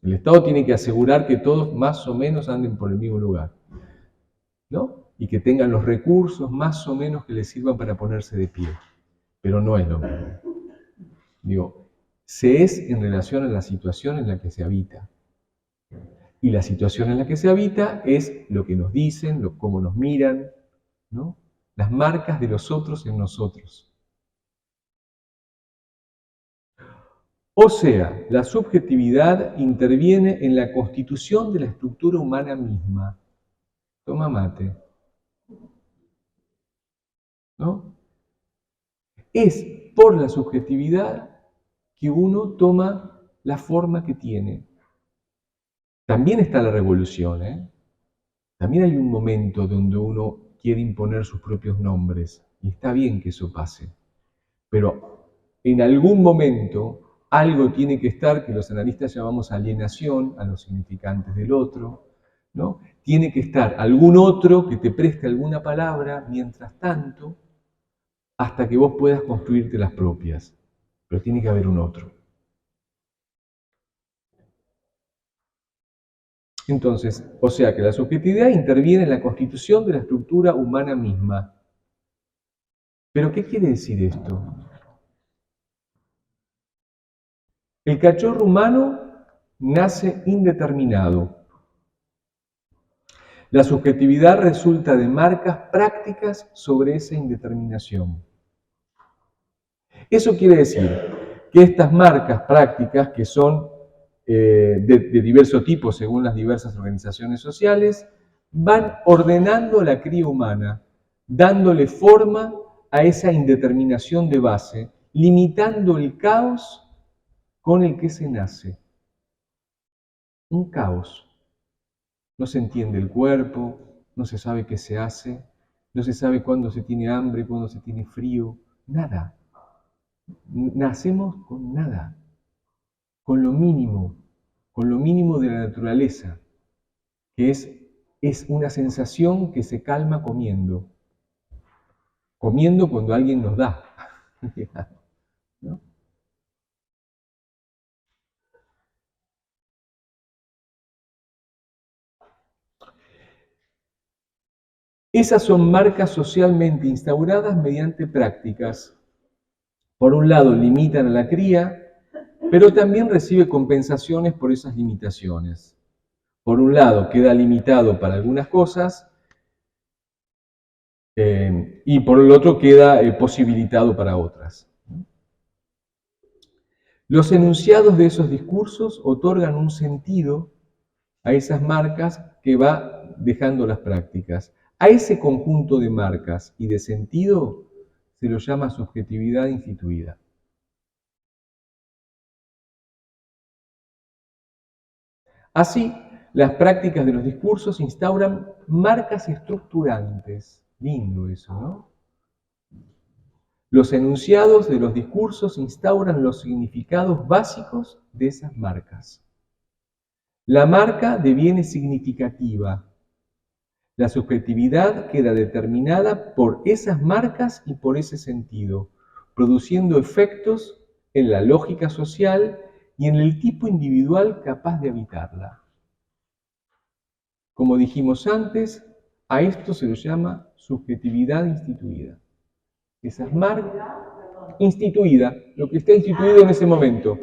[SPEAKER 3] El Estado tiene que asegurar que todos más o menos anden por el mismo lugar, ¿no? Y que tengan los recursos más o menos que les sirvan para ponerse de pie. Pero no es lo mismo. Digo, se es en relación a la situación en la que se habita. Y la situación en la que se habita es lo que nos dicen, cómo nos miran, ¿no? Las marcas de los otros en nosotros. O sea, la subjetividad interviene en la constitución de la estructura humana misma. Toma mate. ¿No? Es por la subjetividad que uno toma la forma que tiene. También está la revolución, ¿eh? También hay un momento donde uno quiere imponer sus propios nombres, y está bien que eso pase. Pero en algún momento algo tiene que estar, que los analistas llamamos alienación a los significantes del otro, ¿no? Tiene que estar algún otro que te preste alguna palabra mientras tanto, hasta que vos puedas construirte las propias. Pero tiene que haber un otro. Entonces, o sea que la subjetividad interviene en la constitución de la estructura humana misma. ¿Pero qué quiere decir esto? El cachorro humano nace indeterminado. La subjetividad resulta de marcas prácticas sobre esa indeterminación. Eso quiere decir que estas marcas prácticas, que son de diverso tipo según las diversas organizaciones sociales, van ordenando la cría humana, dándole forma a esa indeterminación de base, limitando el caos con el que se nace. Un caos. No se entiende el cuerpo, no se sabe qué se hace, no se sabe cuándo se tiene hambre, cuándo se tiene frío, nada. Nacemos con nada, con lo mínimo de la naturaleza, que es una sensación que se calma comiendo. Comiendo cuando alguien nos da. ¿No? Esas son marcas socialmente instauradas mediante prácticas. Por un lado, limitan a la cría, pero también recibe compensaciones por esas limitaciones. Por un lado, queda limitado para algunas cosas y por el otro queda posibilitado para otras. Los enunciados de esos discursos otorgan un sentido a esas marcas que va dejando las prácticas. A ese conjunto de marcas y de sentido se lo llama subjetividad instituida. Así, las prácticas de los discursos instauran marcas estructurantes. Lindo eso, ¿no? Los enunciados de los discursos instauran los significados básicos de esas marcas. La marca deviene significativa. La subjetividad queda determinada por esas marcas y por ese sentido, produciendo efectos en la lógica social y en el tipo individual capaz de habitarla. Como dijimos antes, a esto se lo llama subjetividad instituida. Esas marcas, instituida, lo que está instituido en ese momento.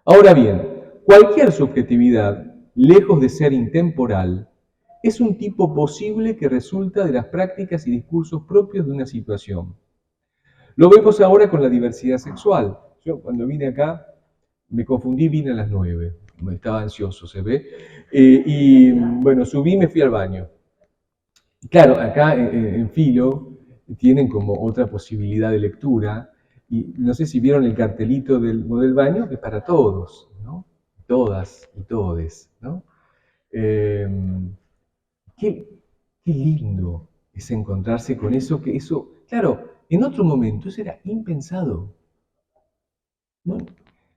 [SPEAKER 3] Ahora bien, cualquier subjetividad, lejos de ser intemporal, es un tipo posible que resulta de las prácticas y discursos propios de una situación. Lo vemos ahora con la diversidad sexual. Yo cuando vine acá me confundí, vine a las 9, estaba ansioso, se ve, y bueno, subí y me fui al baño. Claro, acá en Filo tienen como otra posibilidad de lectura, y no sé si vieron el cartelito del baño, que es para todos, ¿no? Todas y todes, ¿no? Qué lindo es encontrarse con eso, que eso, claro, en otro momento eso era impensado.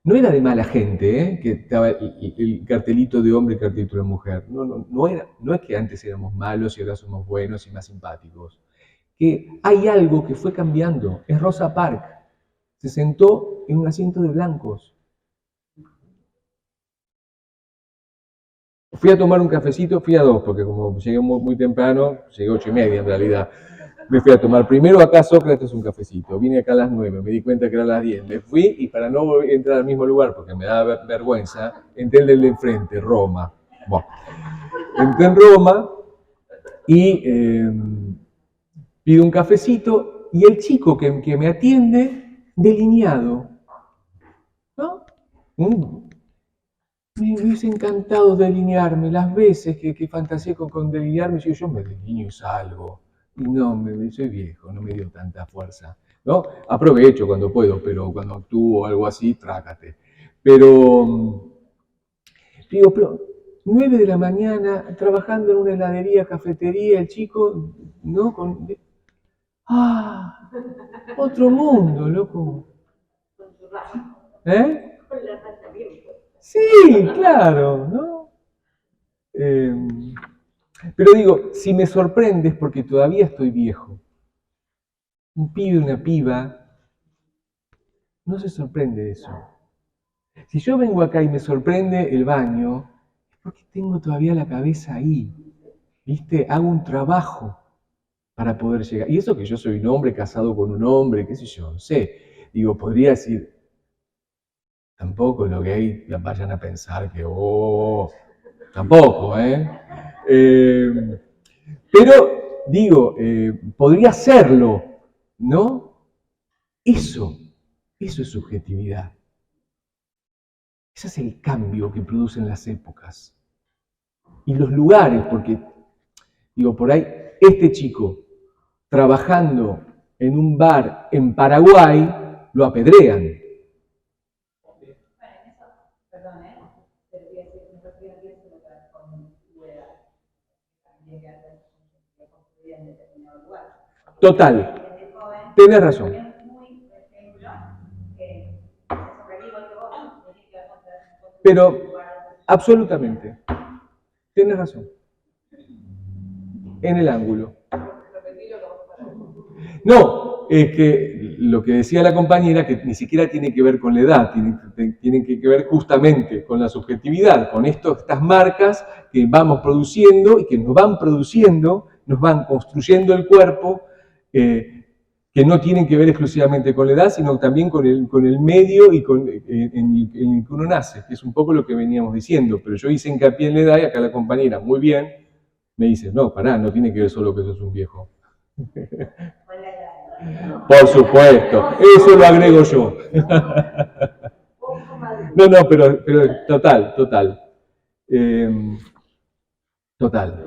[SPEAKER 3] No era de mala gente, que estaba el cartelito de hombre y el cartelito de mujer. No es que antes éramos malos y ahora somos buenos y más simpáticos. Que hay algo que fue cambiando. Es Rosa Parks. Se sentó en un asiento de blancos. Fui a tomar un cafecito, fui a 2, porque como llegué muy temprano, llegué 8:30 en realidad. Me fui a tomar primero acá Sócrates un cafecito, vine acá a las 9, me di cuenta que era las 10, me fui y para no entrar al mismo lugar, porque me daba vergüenza, entré el de enfrente, Roma. Bueno, entré en Roma y pido un cafecito y el chico que me atiende, delineado, ¿no? Me hubiese encantado delinearme las veces que fantaseé con delinearme, yo me delineo y salgo. Y no, soy viejo, no me dio tanta fuerza, ¿no? Aprovecho cuando puedo, pero cuando actúo o algo así, trácate. Pero, digo, pero 9 de la mañana, trabajando en una heladería, cafetería, el chico, ¿no? ¡Ah! Otro mundo, loco. ¿Eh? Sí, claro, ¿no? Pero digo, si me sorprendes porque todavía estoy viejo. Un pibe, una piba, no se sorprende de eso. Si yo vengo acá y me sorprende el baño, es porque tengo todavía la cabeza ahí. ¿Viste? Hago un trabajo para poder llegar. Y eso que yo soy un hombre casado con un hombre, qué sé yo, no sé. Digo, podría decir, tampoco los gays vayan a pensar que, tampoco, ¿eh? Pero, digo, podría serlo, ¿no? Eso es subjetividad. Ese es el cambio que producen las épocas. Y los lugares, porque, digo, por ahí, este chico trabajando en un bar en Paraguay, lo apedrean. Total, tenés razón. Pero, absolutamente, tienes razón. En el ángulo. No, es que lo que decía la compañera, que ni siquiera tiene que ver con la edad, tiene que ver justamente con la subjetividad, con estas marcas que vamos produciendo y que nos van produciendo, nos van construyendo el cuerpo, que no tienen que ver exclusivamente con la edad, sino también con el medio y en el que uno nace, que es un poco lo que veníamos diciendo. Pero yo hice hincapié en la edad y acá la compañera, muy bien, me dice, no, pará, no tiene que ver solo que sos un viejo. Por supuesto, eso lo agrego yo. No, pero total. Total.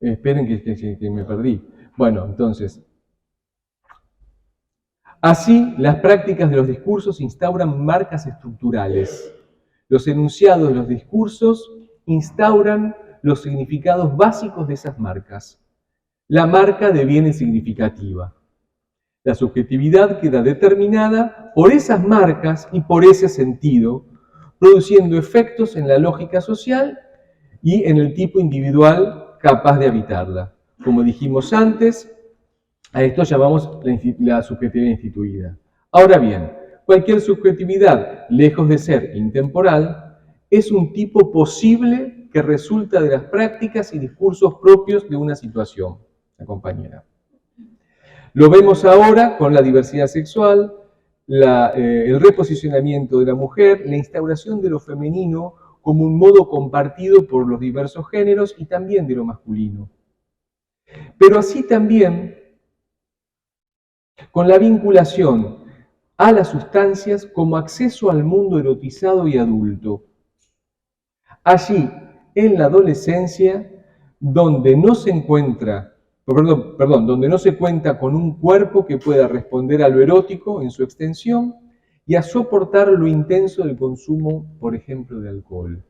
[SPEAKER 3] Esperen que me perdí. Bueno, entonces, así, las prácticas de los discursos instauran marcas estructurales. Los enunciados de los discursos instauran los significados básicos de esas marcas. La marca deviene significativa. La subjetividad queda determinada por esas marcas y por ese sentido, produciendo efectos en la lógica social y en el tipo individual capaz de habitarla. Como dijimos antes, a esto llamamos la subjetividad instituida. Ahora bien, cualquier subjetividad, lejos de ser intemporal, es un tipo posible que resulta de las prácticas y discursos propios de una situación. La compañera. Lo vemos ahora con la diversidad sexual, el reposicionamiento de la mujer, la instauración de lo femenino como un modo compartido por los diversos géneros y también de lo masculino. Pero así también con la vinculación a las sustancias como acceso al mundo erotizado y adulto. Allí, en la adolescencia, donde no se cuenta con un cuerpo que pueda responder a lo erótico en su extensión y a soportar lo intenso del consumo, por ejemplo, de alcohol.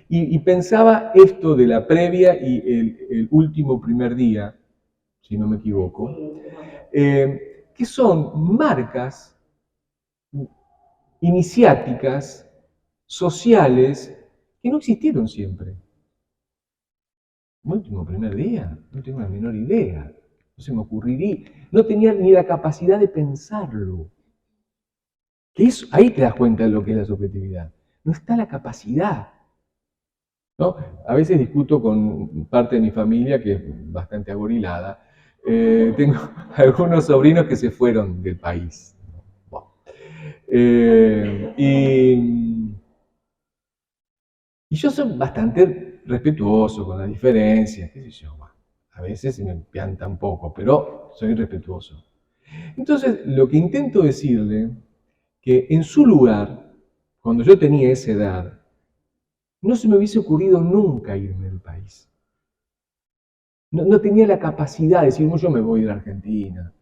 [SPEAKER 3] Y pensaba esto de la previa y el último primer día, si no me equivoco, que son marcas iniciáticas, sociales, que no existieron siempre. Último primer día, no tengo la menor idea, no se me ocurriría, no tenía ni la capacidad de pensarlo. Que eso, ahí te das cuenta de lo que es la subjetividad. No está la capacidad. ¿No? A veces discuto con parte de mi familia que es bastante agorilada. Tengo algunos sobrinos que se fueron del país. Bueno. Y yo soy bastante respetuoso con las diferencias, qué sé yo. Bueno, a veces me pianta un poco, pero soy respetuoso. Entonces, lo que intento decirle, que en su lugar, cuando yo tenía esa edad, no se me hubiese ocurrido nunca irme del país. No tenía la capacidad de decir, yo me voy de la Argentina.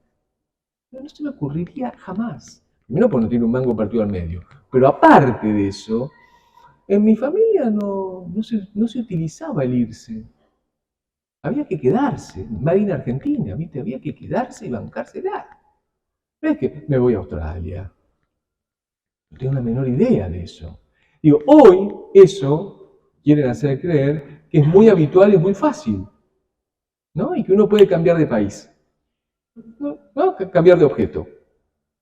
[SPEAKER 3] No se me ocurriría jamás. Primero porque no tiene un mango partido al medio. Pero aparte de eso, en mi familia no se utilizaba el irse. Había que quedarse. Made in Argentina, ¿viste? Había que quedarse y bancársela. No es que me voy a Australia. No tengo la menor idea de eso. Digo, hoy eso quieren hacer creer que es muy habitual y es muy fácil, ¿no? Y que uno puede cambiar de país, ¿no? Cambiar de objeto.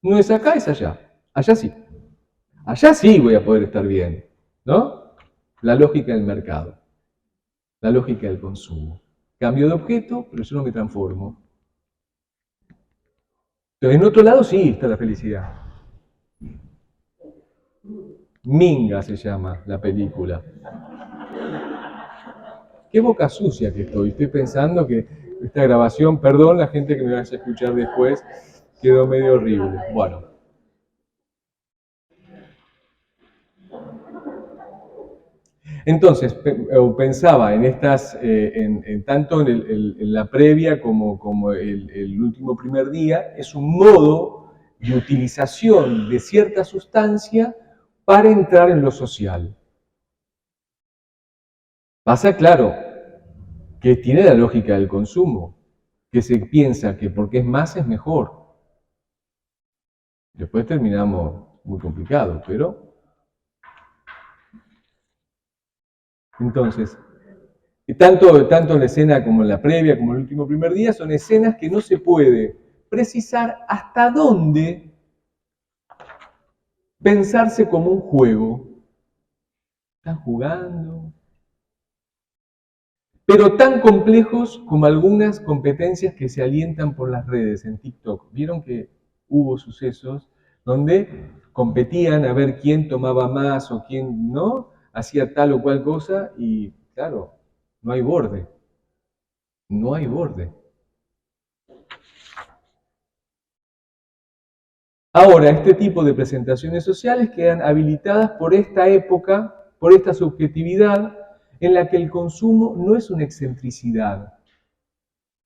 [SPEAKER 3] No es acá, es allá. Allá sí. Allá sí voy a poder estar bien, ¿no? La lógica del mercado, la lógica del consumo. Cambio de objeto, pero yo no me transformo. Pero en otro lado sí está la felicidad. Minga se llama la película. Qué boca sucia que estoy. Estoy pensando que esta grabación, perdón la gente que me vaya a escuchar después, quedó medio horrible. Bueno. Entonces, pensaba en estas, tanto en la previa como el último primer día, es un modo de utilización de cierta sustancia para entrar en lo social. Pasa, claro, que tiene la lógica del consumo, que se piensa que porque es más es mejor. Después terminamos muy complicados, pero... Entonces, tanto en la escena como en la previa, como en el último primer día, son escenas que no se puede precisar hasta dónde pensarse como un juego. Están jugando, pero tan complejos como algunas competencias que se alientan por las redes en TikTok. Vieron que hubo sucesos donde competían a ver quién tomaba más o quién no, hacía tal o cual cosa y claro, no hay borde. No hay borde. Ahora, este tipo de presentaciones sociales quedan habilitadas por esta época, por esta subjetividad en la que el consumo no es una excentricidad,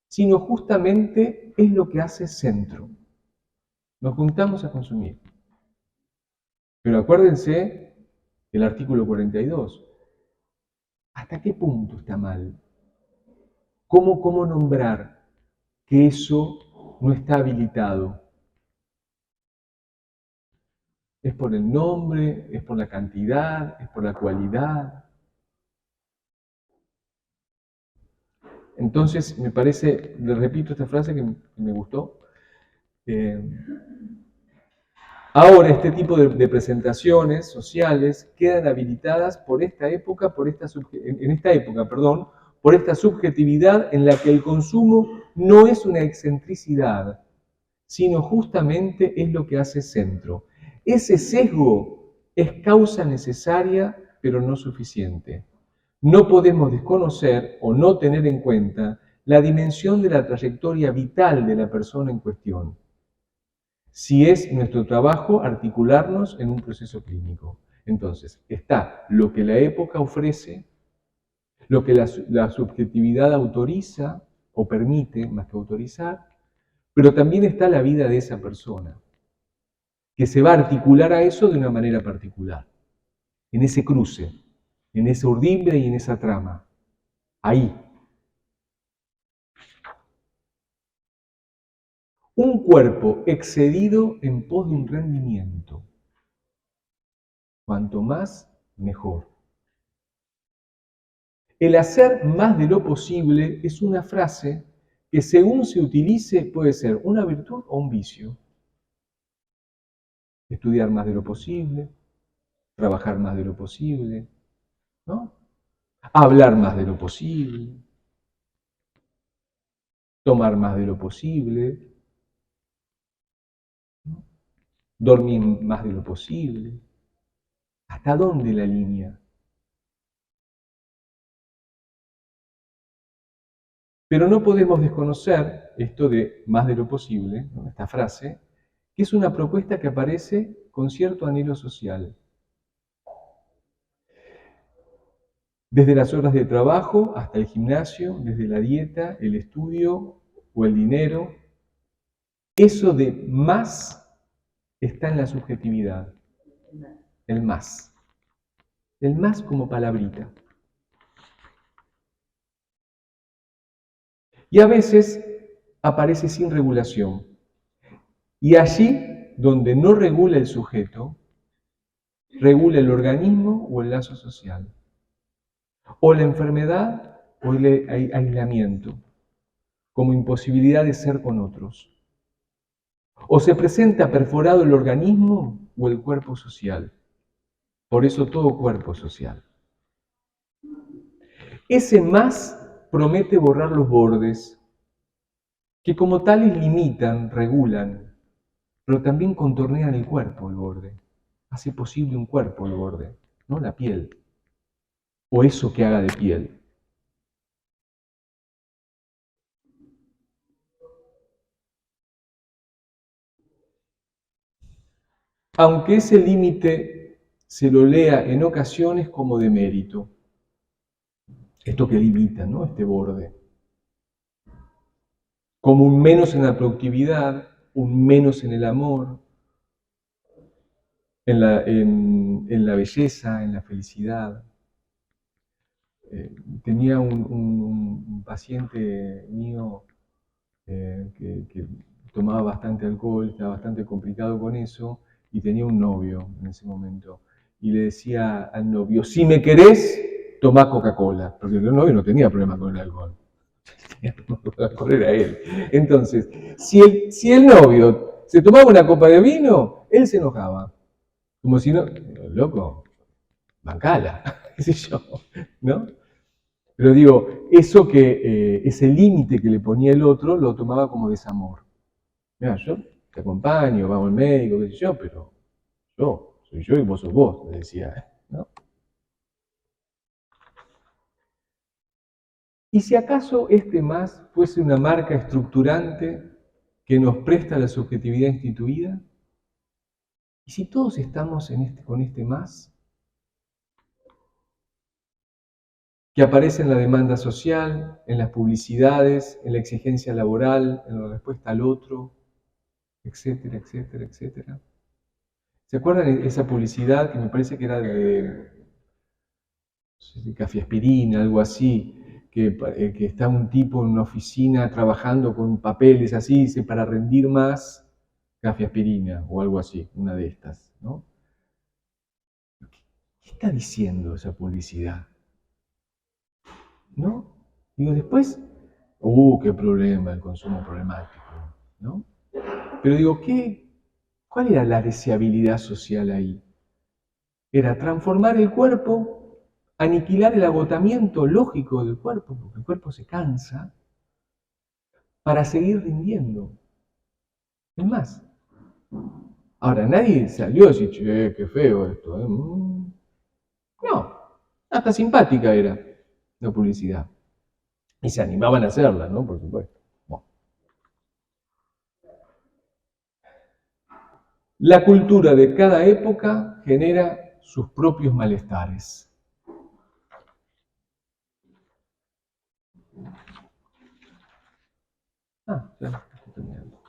[SPEAKER 3] sino justamente es lo que hace centro. Nos juntamos a consumir. Pero acuérdense el artículo 42. ¿Hasta qué punto está mal? ¿Cómo nombrar que eso no está habilitado? ¿Es por el nombre? ¿Es por la cantidad? ¿Es por la cualidad? Entonces, me parece, le repito esta frase que me gustó. Ahora, este tipo de presentaciones sociales quedan habilitadas por esta época, por esta subjetividad en la que el consumo no es una excentricidad, sino justamente es lo que hace centro. Ese sesgo es causa necesaria, pero no suficiente. No podemos desconocer o no tener en cuenta la dimensión de la trayectoria vital de la persona en cuestión, si es nuestro trabajo articularnos en un proceso clínico. Entonces, está lo que la época ofrece, lo que la subjetividad autoriza o permite, más que autorizar, pero también está la vida de esa persona, que se va a articular a eso de una manera particular, en ese cruce, en ese urdimbre y en esa trama. Ahí. Un cuerpo excedido en pos de un rendimiento. Cuanto más, mejor. El hacer más de lo posible es una frase que según se utilice puede ser una virtud o un vicio. Estudiar más de lo posible, trabajar más de lo posible, ¿no? Hablar más de lo posible, tomar más de lo posible, ¿no? Dormir más de lo posible. ¿Hasta dónde la línea? Pero no podemos desconocer esto de más de lo posible, ¿no? Esta frase, que es una propuesta que aparece con cierto anhelo social. Desde las horas de trabajo hasta el gimnasio, desde la dieta, el estudio o el dinero. Eso de más está en la subjetividad. El más. El más como palabrita. Y a veces aparece sin regulación. Y allí donde no regula el sujeto, regula el organismo o el lazo social. O la enfermedad o el aislamiento, como imposibilidad de ser con otros. O se presenta perforado el organismo o el cuerpo social. Por eso todo cuerpo social. Ese más promete borrar los bordes, que como tales limitan, regulan, pero también contornean el cuerpo, el borde. Hace posible un cuerpo el borde, no la piel, o eso que haga de piel. Aunque ese límite se lo lea en ocasiones como de mérito. Esto que limita, ¿no? Este borde. Como un menos en la productividad, un menos en el amor, en la belleza, en la felicidad. Tenía un paciente mío que tomaba bastante alcohol, estaba bastante complicado con eso, y tenía un novio en ese momento. Y le decía al novio, si me querés, tomá Coca-Cola, porque el novio no tenía problema con el alcohol. Coca-Cola era él. Entonces, si el novio se tomaba una copa de vino, él se enojaba. Como si no, loco, bancala, qué sé yo, ¿no? Pero digo, eso ese límite que le ponía el otro, lo tomaba como desamor. Mira, yo te acompaño, vamos al médico, qué sé yo, pero yo soy yo y vos sos vos, le decía, ¿no? ¿Y si acaso este más fuese una marca estructurante que nos presta la subjetividad instituida? ¿Y si todos estamos con este más? Que aparece en la demanda social, en las publicidades, en la exigencia laboral, en la respuesta al otro, etcétera, etcétera, etcétera. ¿Se acuerdan de esa publicidad que me parece que era de café aspirina, algo así, que está un tipo en una oficina trabajando con papeles así, dice, para rendir más, café aspirina, o algo así, una de estas, ¿no? ¿Qué está diciendo esa publicidad? ¿No? Digo, después, qué problema, el consumo problemático, ¿no? Pero digo, ¿cuál era la deseabilidad social ahí? Era transformar el cuerpo, aniquilar el agotamiento lógico del cuerpo, porque el cuerpo se cansa, para seguir rindiendo. Es más, ahora nadie salió a decir, che, qué feo esto. No, hasta simpática era la publicidad. Y se animaban a hacerla, ¿no? Por supuesto. Bueno. La cultura de cada época genera sus propios malestares. Ya estoy terminando.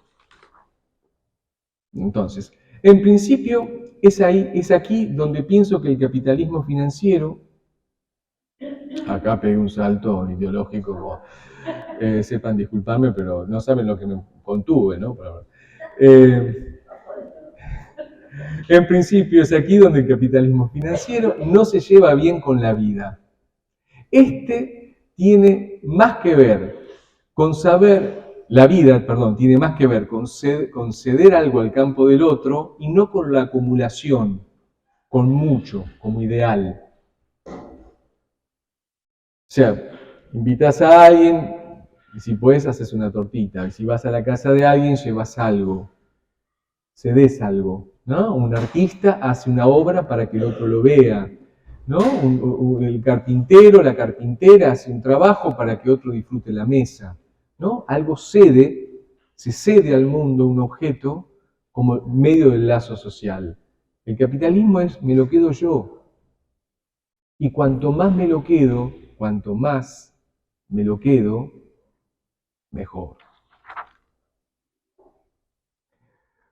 [SPEAKER 3] Entonces, en principio, es aquí donde pienso que el capitalismo financiero, acá pegué un salto ideológico, sepan disculparme, pero no saben lo que me contuve, ¿no? En principio es aquí donde el capitalismo financiero no se lleva bien con la vida. Este tiene más que ver con tiene más que ver con ceder algo al campo del otro y no con la acumulación, con mucho, como ideal. O sea, invitas a alguien y si puedes haces una tortita, y si vas a la casa de alguien llevas algo, cedes algo, ¿no? Un artista hace una obra para que el otro lo vea, ¿no? El carpintero, la carpintera hace un trabajo para que otro disfrute la mesa, ¿no? Algo se cede al mundo un objeto como medio del lazo social. El capitalismo es, me lo quedo yo. Y cuanto más me lo quedo, mejor.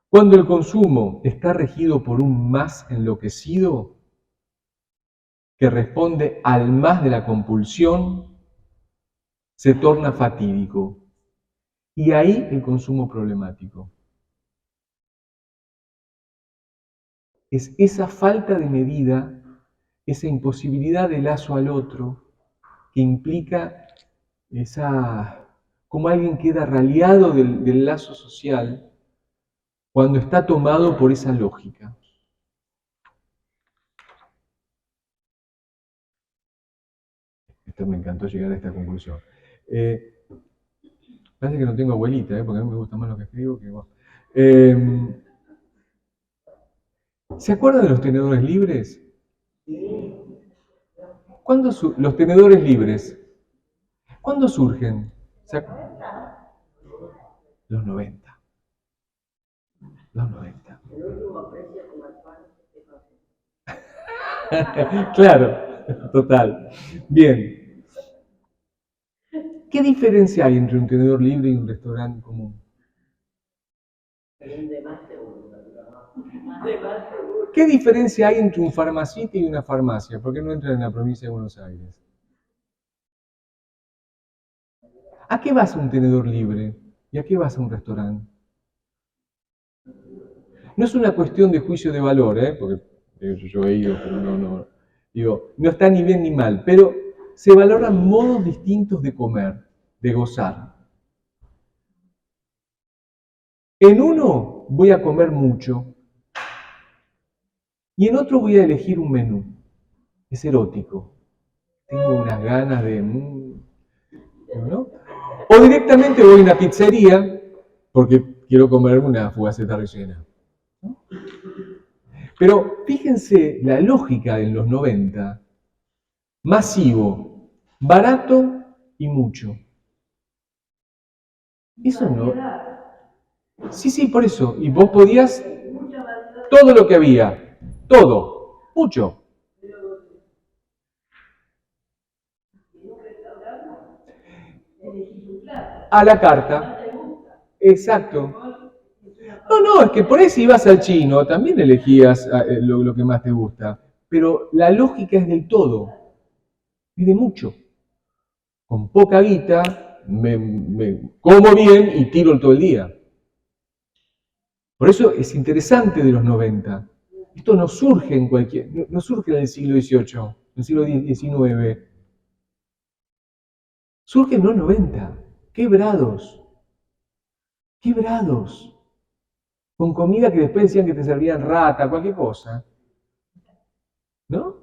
[SPEAKER 3] Cuando el consumo está regido por un más enloquecido, que responde al más de la compulsión, se torna fatídico. Y ahí el consumo problemático. Es esa falta de medida, esa imposibilidad de lazo al otro, que implica como alguien queda raleado del lazo social cuando está tomado por esa lógica. Esto me encantó llegar a esta conclusión. Parece que no tengo abuelita, porque a mí me gusta más lo que escribo que vos. ¿Se acuerdan de los tenedores libres? Los tenedores libres, ¿cuándo surgen? Los 90. Los 90. Claro, total. Bien. ¿Qué diferencia hay entre un tenedor libre y un restaurante común? ¿Qué diferencia hay entre un farmacita y una farmacia? ¿Por qué no entran en la provincia de Buenos Aires? ¿A qué vas a un tenedor libre? ¿Y a qué vas a un restaurante? No es una cuestión de juicio de valor, porque yo he ido, pero no. Digo, no está ni bien ni mal, pero se valoran modos distintos de comer, de gozar. En uno voy a comer mucho y en otro voy a elegir un menú. Es erótico. Tengo unas ganas de... ¿no? O directamente voy a una pizzería porque quiero comerme una fugaceta rellena. ¿No? Pero fíjense la lógica en los 90. Masivo, barato y mucho. Eso no... Sí, por eso. Y vos podías... Todo lo que había. Todo. Mucho. A la carta. Exacto. No, es que por eso ibas al chino, también elegías lo que más te gusta. Pero la lógica es del todo. Es de mucho. Con poca guita, me como bien y tiro todo el día. Por eso es interesante de los 90. Esto no surge no surge en el siglo XVIII, en el siglo XIX. Surge en los 90, quebrados. Con comida que después decían que te servían rata, cualquier cosa. ¿No?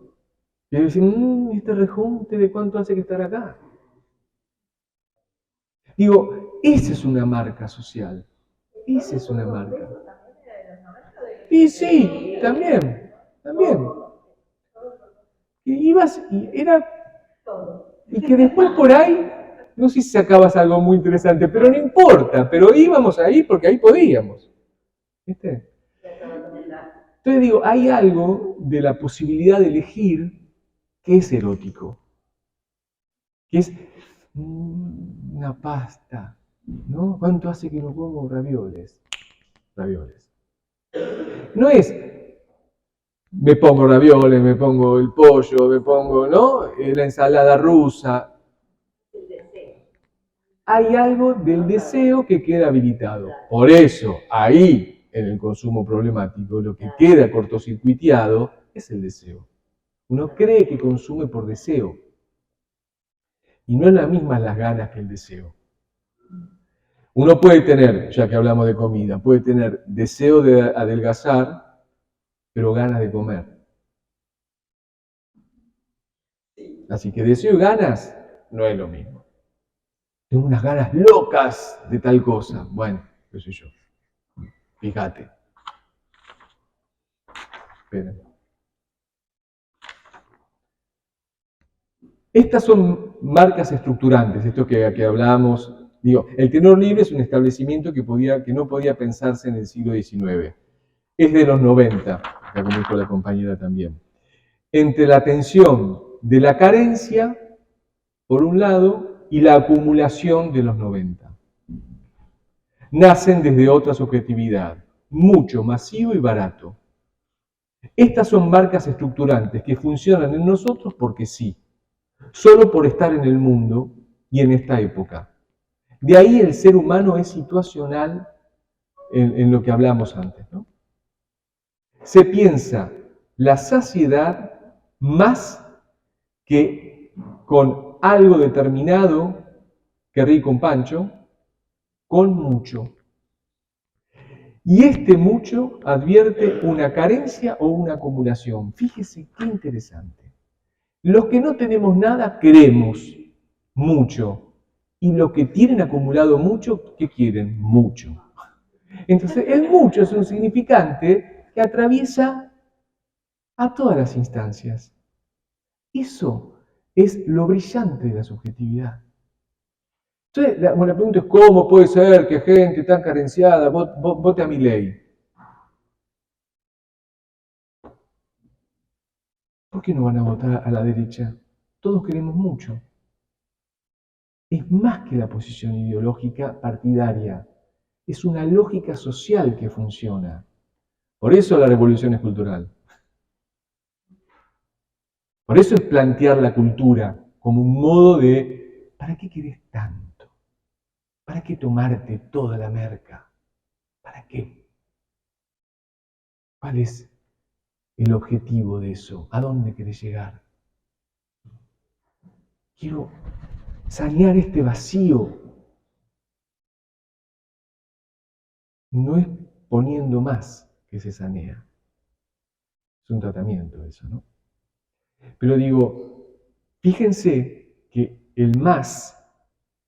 [SPEAKER 3] Y decían, este rejunte, ¿de cuánto hace que estar acá? Digo, esa es una marca social. Esa es una marca. Y sí, también. Que ibas y era... Y que después por ahí, no sé si sacabas algo muy interesante, pero no importa, pero íbamos ahí porque ahí podíamos. ¿Viste? Entonces digo, hay algo de la posibilidad de elegir que es erótico. Que es una pasta, ¿no? ¿Cuánto hace que no como ravioles? No es, me pongo ravioles, me pongo el pollo, me pongo, ¿no? La ensalada rusa. Hay algo del deseo que queda habilitado. Por eso, ahí, en el consumo problemático, lo que queda cortocircuiteado es el deseo. Uno cree que consume por deseo. Y no es la misma las ganas que el deseo. Uno puede tener, ya que hablamos de comida, puede tener deseo de adelgazar, pero ganas de comer. Así que deseo y ganas no es lo mismo. Tengo unas ganas locas de tal cosa. Bueno, qué sé yo. Fíjate. Espera. Estas son marcas estructurantes, esto que hablábamos. Digo, el tenedor libre es un establecimiento que no podía pensarse en el siglo XIX. Es de los 90, acá como dijo la compañera también. Entre la tensión de la carencia, por un lado, y la acumulación de los 90. Nacen desde otra subjetividad, mucho, masivo y barato. Estas son marcas estructurantes que funcionan en nosotros porque sí, solo por estar en el mundo y en esta época. De ahí el ser humano es situacional en lo que hablamos antes, ¿no? Se piensa la saciedad más que con algo determinado, que rico un pancho, con mucho. Y este mucho advierte una carencia o una acumulación. Fíjese qué interesante. Los que no tenemos nada queremos mucho. Y los que tienen acumulado mucho, ¿qué quieren? Mucho. Entonces, el mucho es un significante que atraviesa a todas las instancias. Eso es lo brillante de la subjetividad. Entonces, la pregunta es, ¿cómo puede ser que gente tan carenciada vote a Milei? ¿Por qué no van a votar a la derecha? Todos queremos mucho. Es más que la posición ideológica partidaria. Es una lógica social que funciona. Por eso la revolución es cultural. Por eso es plantear la cultura como un modo de, ¿para qué querés tanto? ¿Para qué tomarte toda la merca? ¿Para qué? ¿Cuál es el objetivo de eso? ¿A dónde querés llegar? Quiero sanear este vacío. No es poniendo más que se sanea. Es un tratamiento eso, ¿no? Pero digo, fíjense que el más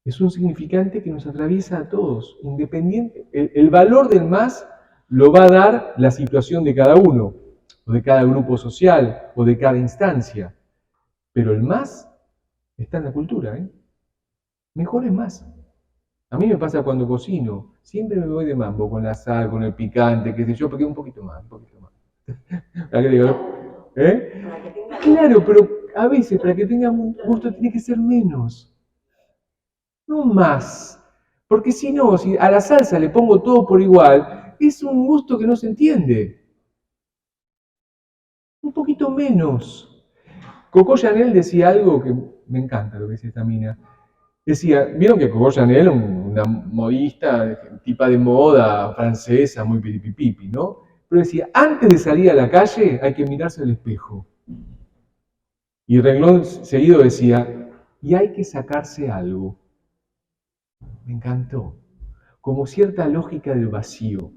[SPEAKER 3] es un significante que nos atraviesa a todos, independiente. El valor del más lo va a dar la situación de cada uno, o de cada grupo social, o de cada instancia. Pero el más está en la cultura, ¿eh? Mejor es más. A mí me pasa cuando cocino, siempre me voy de mambo con la sal, con el picante, qué sé yo, porque un poquito más, un poquito más. ¿Para qué digo? ¿Eh? Claro, pero a veces para que tenga un gusto tiene que ser menos, no más. Porque si no, si a la salsa le pongo todo por igual, es un gusto que no se entiende. Un poquito menos. Coco Chanel decía algo que me encanta lo que dice esta mina. Decía, vieron que Coco Chanel, una modista, tipa de moda francesa, muy piripipipi, ¿no? Pero decía, antes de salir a la calle hay que mirarse al espejo. Y renglón seguido decía, y hay que sacarse algo. Me encantó. Como cierta lógica del vacío.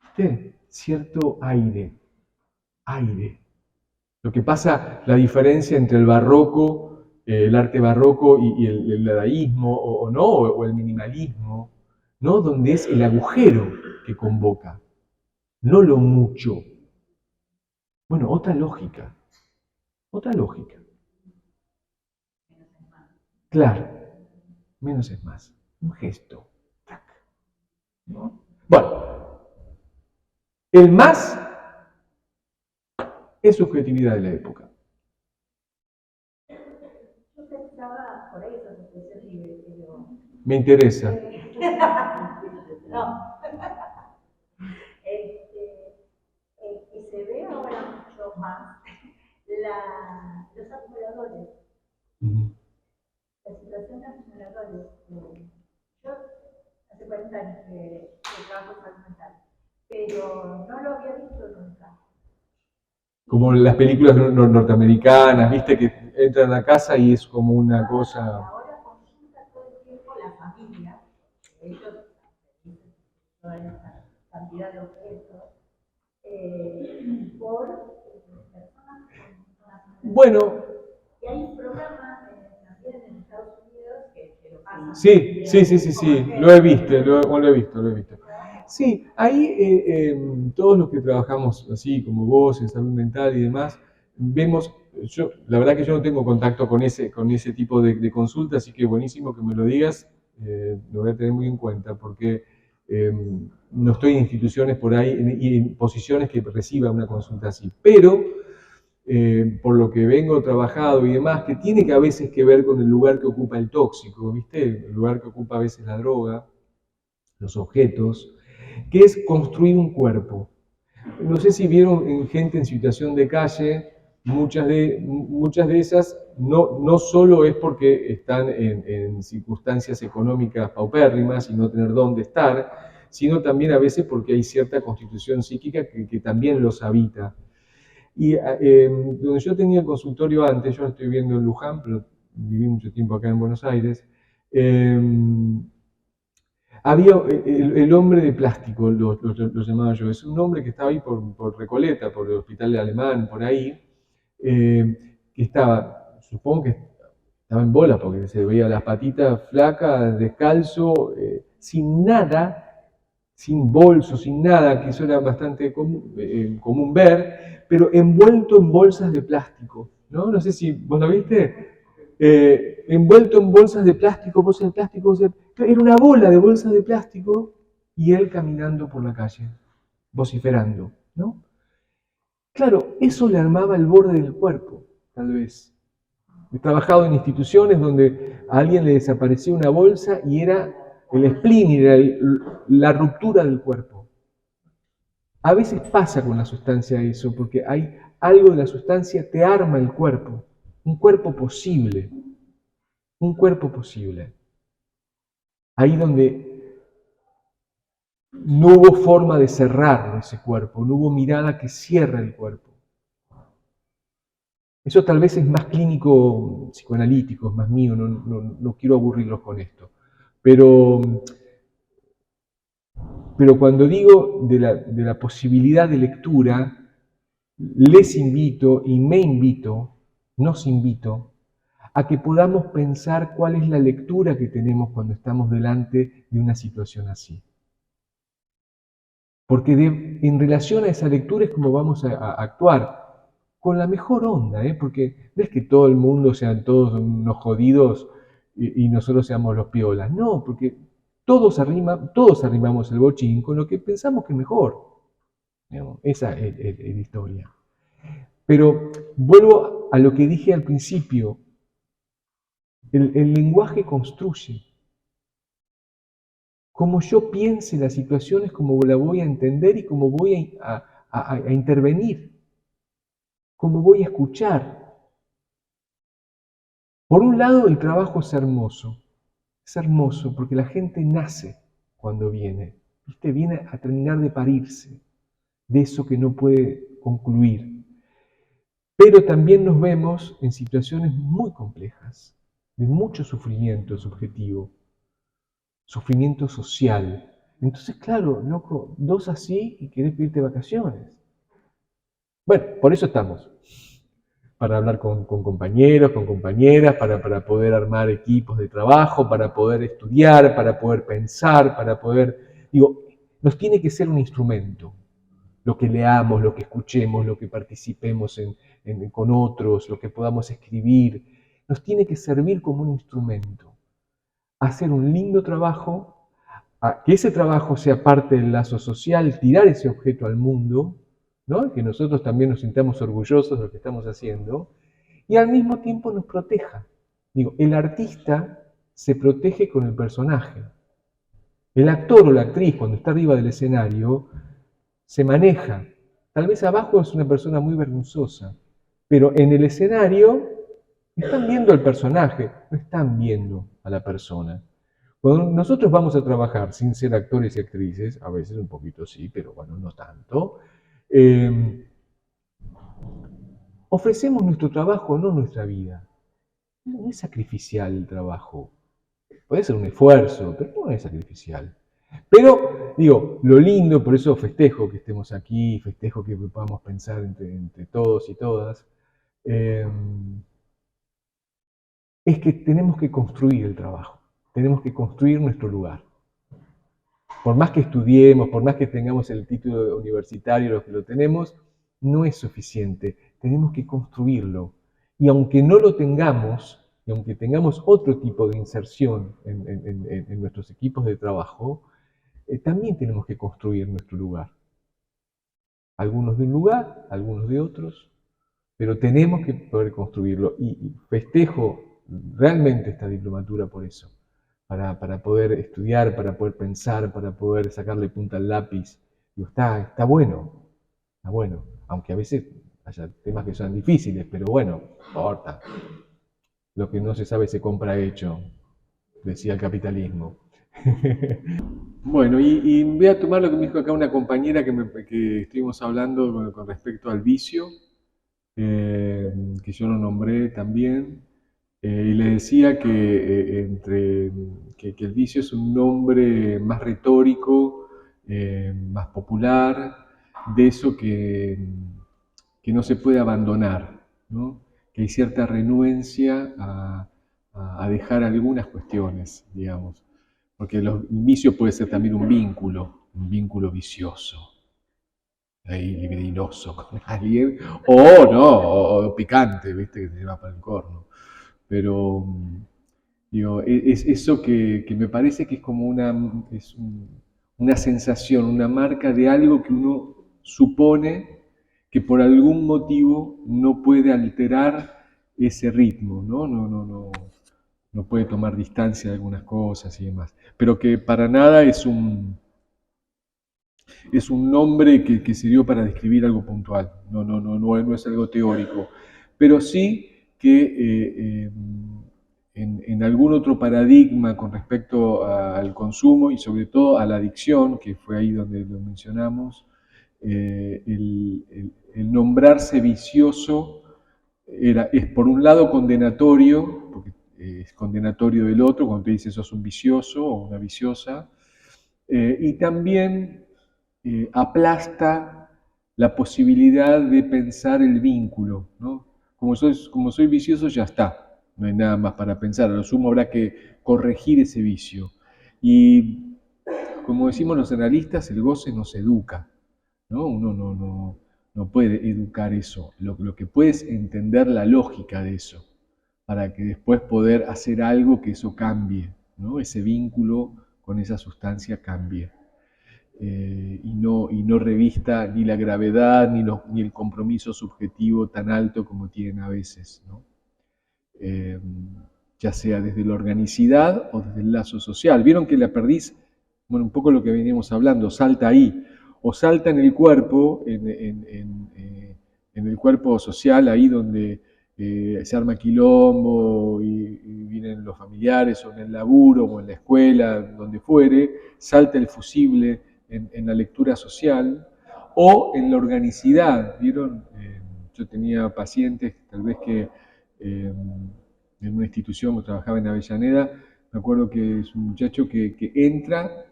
[SPEAKER 3] ¿Viste? Cierto aire. Aire. Lo que pasa, la diferencia entre el barroco, el arte barroco y el dadaísmo, o no, o el minimalismo, ¿no? Donde es el agujero que convoca, no lo mucho. Bueno, otra lógica. Otra lógica. Claro, menos es más. Un gesto. ¿No? Bueno, el más es subjetividad de la época.
[SPEAKER 4] Yo pensaba, por ahí esa expresión libre, pero...
[SPEAKER 3] Me interesa.
[SPEAKER 4] No. Y se ve ahora mucho más los acumuladores. La situación de acumuladores. Yo hace 40 años que trabajo en salud mental, pero no lo había visto nunca.
[SPEAKER 3] Como las películas norteamericanas, viste que entran a la casa y es como una cosa...
[SPEAKER 4] Ahora consulta todo el tiempo la familia, ellos toda esta cantidad de objetos, por personas con acumulación.
[SPEAKER 3] Bueno.
[SPEAKER 4] Y hay un programa también en Estados Unidos que lo pasa.
[SPEAKER 3] Sí, lo he visto. Sí, ahí todos los que trabajamos así, como vos, en salud mental y demás, vemos, la verdad que yo no tengo contacto con ese tipo de consulta, así que buenísimo que me lo digas, lo voy a tener muy en cuenta, porque no estoy en instituciones por ahí y en posiciones que reciba una consulta así. Pero por lo que vengo trabajado y demás, que tiene que a veces que ver con el lugar que ocupa el tóxico, ¿viste? El lugar que ocupa a veces la droga, los objetos, que es construir un cuerpo. No sé si vieron en gente en situación de calle, muchas de esas no solo es porque están en circunstancias económicas paupérrimas y no tener dónde estar, sino también a veces porque hay cierta constitución psíquica que también los habita. Y donde yo tenía el consultorio antes, yo estoy viviendo en Luján, pero viví mucho tiempo acá en Buenos Aires, había el hombre de plástico, lo llamaba yo. Es un hombre que estaba ahí por Recoleta, por el Hospital de Alemán, por ahí, que estaba, supongo que estaba en bola, porque se veía las patitas flacas, descalzo, sin nada, sin bolso, sin nada, que eso era bastante común ver, pero envuelto en bolsas de plástico, ¿no? No sé si vos lo viste. Envuelto en bolsas de plástico, era una bola de bolsas de plástico y él caminando por la calle, vociferando, ¿no? Claro, eso le armaba el borde del cuerpo, tal vez. He trabajado en instituciones donde a alguien le desaparecía una bolsa y era el spleen, era la ruptura del cuerpo. A veces pasa con la sustancia eso, porque hay algo de la sustancia te arma el cuerpo, un cuerpo posible. Un cuerpo posible. Ahí donde no hubo forma de cerrar ese cuerpo, no hubo mirada que cierre el cuerpo. Eso tal vez es más clínico, psicoanalítico, es más mío, no quiero aburrirlos con esto. Pero cuando digo de la posibilidad de lectura, les invito y me invito, nos invito, a que podamos pensar cuál es la lectura que tenemos cuando estamos delante de una situación así. Porque en relación a esa lectura es como vamos a actuar, con la mejor onda, porque no es que todo el mundo sean todos unos jodidos y nosotros seamos los piolas, no, porque todos arrimamos el bochín con lo que pensamos que es mejor. Digamos, esa es la historia. Pero vuelvo a lo que dije al principio, el lenguaje construye. Como yo piense la situación es como la voy a entender y como voy a intervenir, como voy a escuchar. Por un lado, el trabajo es hermoso porque la gente nace cuando viene, ¿viste? Viene a terminar de parirse, de eso que no puede concluir. Pero también nos vemos en situaciones muy complejas, de mucho sufrimiento subjetivo, sufrimiento social. Entonces, claro, loco, 2 así y querés pedirte vacaciones. Bueno, por eso estamos. Para hablar con compañeros, con compañeras, para poder armar equipos de trabajo, para poder estudiar, para poder pensar, para poder... Digo, nos tiene que ser un instrumento. Lo que leamos, lo que escuchemos, lo que participemos con otros, lo que podamos escribir, nos tiene que servir como un instrumento. Hacer un lindo trabajo, que ese trabajo sea parte del lazo social, tirar ese objeto al mundo, ¿no? Que nosotros también nos sintamos orgullosos de lo que estamos haciendo, y al mismo tiempo nos proteja. Digo, el artista se protege con el personaje. El actor o la actriz, cuando está arriba del escenario, se maneja. Tal vez abajo es una persona muy vergonzosa, pero en el escenario están viendo al personaje, no están viendo a la persona. Cuando nosotros vamos a trabajar sin ser actores y actrices, a veces un poquito sí, pero bueno, no tanto, ofrecemos nuestro trabajo, no nuestra vida. No es sacrificial el trabajo. Puede ser un esfuerzo, pero no es sacrificial. Pero, digo, lo lindo, por eso festejo que estemos aquí, festejo que podamos pensar entre todos y todas, es que tenemos que construir el trabajo, tenemos que construir nuestro lugar. Por más que estudiemos, por más que tengamos el título universitario, lo que lo tenemos, no es suficiente. Tenemos que construirlo. Y aunque no lo tengamos, y aunque tengamos otro tipo de inserción en nuestros equipos de trabajo, también tenemos que construir nuestro lugar. Algunos de un lugar, algunos de otros, pero tenemos que poder construirlo y festejo realmente esta diplomatura por eso, para poder estudiar, para poder pensar, para poder sacarle punta al lápiz. Digo, está bueno, aunque a veces haya temas que sean difíciles, pero bueno, no importa. Lo que no se sabe se compra hecho, decía el capitalismo. Bueno, y voy a tomar lo que me dijo acá una compañera que estuvimos hablando con respecto al vicio, que yo lo nombré también, y le decía que el vicio es un nombre más retórico, más popular, de eso que no se puede abandonar, ¿no? Que hay cierta renuencia a dejar algunas cuestiones, digamos, porque el vicio puede ser también un vínculo vicioso, ahí libidinoso con alguien, o no, o picante, viste, que te lleva para el corno. Pero, digo, es eso que me parece que es como una sensación, una marca de algo que uno supone que por algún motivo no puede alterar ese ritmo, ¿no? No puede tomar distancia de algunas cosas y demás. Pero que para nada es un nombre que sirvió para describir algo puntual, no es algo teórico, pero sí que en algún otro paradigma con respecto al consumo y sobre todo a la adicción, que fue ahí donde lo mencionamos, el nombrarse vicioso es por un lado condenatorio, porque es condenatorio del otro cuando te dice sos un vicioso o una viciosa, y también aplasta la posibilidad de pensar el vínculo, ¿no? Como soy vicioso ya está, no hay nada más para pensar, a lo sumo habrá que corregir ese vicio. Y como decimos los analistas, el goce nos educa, ¿no? Uno no puede educar eso, lo que puede es entender la lógica de eso, para que después poder hacer algo que eso cambie, ¿no? Ese vínculo con esa sustancia cambie. Y no revista ni la gravedad ni el compromiso subjetivo tan alto como tienen a veces, ¿no? Eh, ya sea desde la organicidad o desde el lazo social. Vieron que la perdiz, bueno, un poco lo que veníamos hablando, salta ahí, o salta en el cuerpo, en el cuerpo social, ahí donde se arma quilombo y vienen los familiares, o en el laburo, o en la escuela, donde fuere, salta el fusible en la lectura social, o en la organicidad, ¿vieron? Yo tenía pacientes, tal vez que en una institución que trabajaba en Avellaneda, me acuerdo que es un muchacho que entra,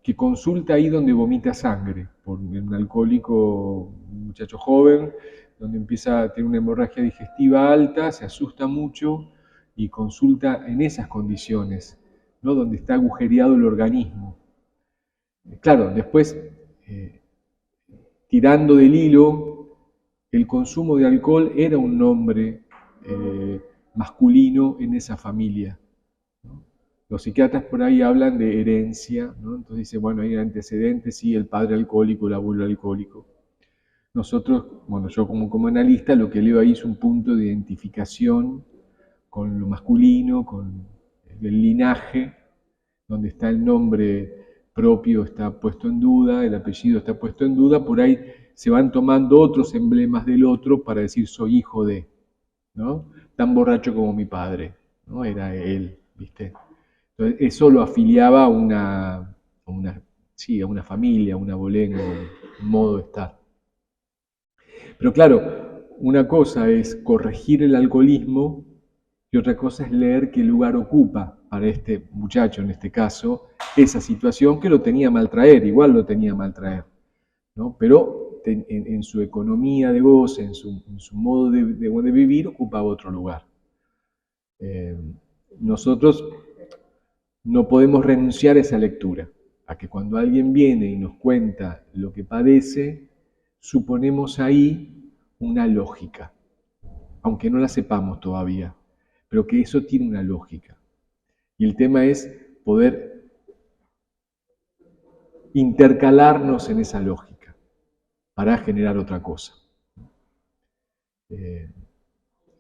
[SPEAKER 3] que consulta ahí donde vomita sangre, por un alcohólico, un muchacho joven, donde empieza a tener una hemorragia digestiva alta, se asusta mucho y consulta en esas condiciones, ¿no? Donde está agujereado el organismo. Claro, después, tirando del hilo, el consumo de alcohol era un nombre masculino en esa familia, ¿no? Los psiquiatras por ahí hablan de herencia, ¿no? Entonces dice, bueno, hay antecedentes, sí, el padre alcohólico, el abuelo alcohólico. Nosotros, bueno, yo como analista, lo que leo ahí es un punto de identificación con lo masculino, con el linaje, donde está el nombre propio está puesto en duda, el apellido está puesto en duda, por ahí se van tomando otros emblemas del otro para decir soy hijo de, ¿no? Tan borracho como mi padre, ¿no? Era él, ¿viste? Entonces eso lo afiliaba sí, a una familia, a una bolengo, un modo de estar. Pero claro, una cosa es corregir el alcoholismo y otra cosa es leer qué lugar ocupa para este muchacho, en este caso, esa situación que lo tenía mal traer, igual lo tenía mal traer, ¿no? Pero en su economía de goce, en su modo de vivir, ocupaba otro lugar. Nosotros no podemos renunciar a esa lectura, a que cuando alguien viene y nos cuenta lo que padece, suponemos ahí una lógica, aunque no la sepamos todavía, pero que eso tiene una lógica. Y el tema es poder intercalarnos en esa lógica para generar otra cosa.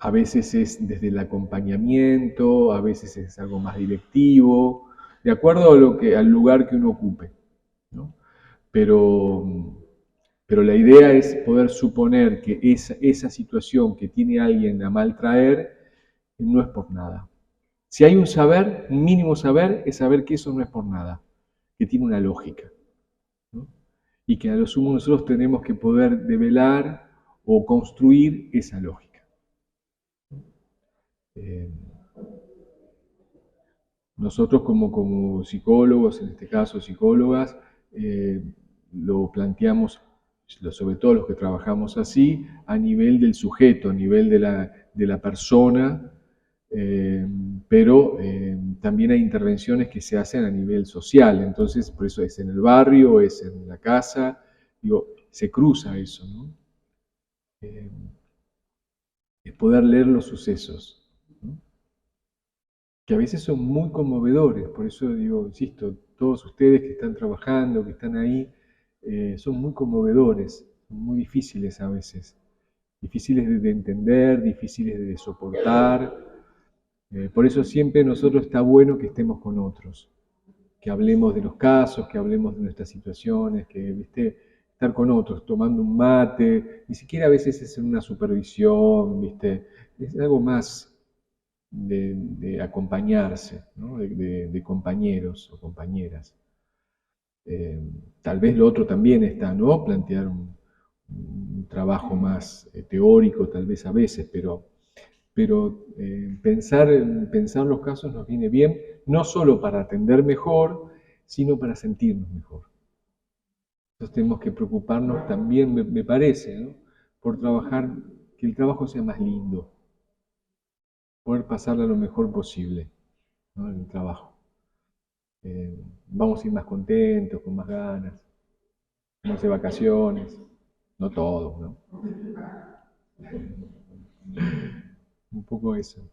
[SPEAKER 2] A veces es desde el acompañamiento, a veces es algo más directivo, de acuerdo al lugar que uno ocupe, ¿no? Pero la idea es poder suponer que esa situación que tiene alguien a mal traer no es por nada. Si hay un saber, un mínimo saber, es saber que eso no es por nada, que tiene una lógica, ¿no? Y que a lo sumo nosotros tenemos que poder develar o construir esa lógica. Nosotros como psicólogos, en este caso psicólogas, lo planteamos, sobre todo los que trabajamos así, a nivel del sujeto, a nivel de la persona, pero también hay intervenciones que se hacen a nivel social, entonces por eso es en el barrio, es en la casa, digo, se cruza eso, ¿no? Es poder leer los sucesos, ¿no? Que a veces son muy conmovedores, por eso digo, insisto, todos ustedes que están trabajando, que están ahí, son muy conmovedores, son muy difíciles a veces, difíciles de entender, difíciles de soportar, por eso siempre nosotros está bueno que estemos con otros, que hablemos de los casos, que hablemos de nuestras situaciones, que, ¿viste? Estar con otros, tomando un mate, ni siquiera a veces es en una supervisión, ¿viste? Es algo más de acompañarse, ¿no? de compañeros o compañeras. Tal vez lo otro también está, ¿no? Plantear un trabajo más teórico, tal vez a veces, pero pensar los casos nos viene bien, no solo para atender mejor, sino para sentirnos mejor. Entonces tenemos que preocuparnos también, me parece, ¿no? Por trabajar, que el trabajo sea más lindo, poder pasarla lo mejor posible, ¿no? En el trabajo. Vamos a ir más contentos, con más ganas, vamos de vacaciones, no todos, ¿no? Un poco eso.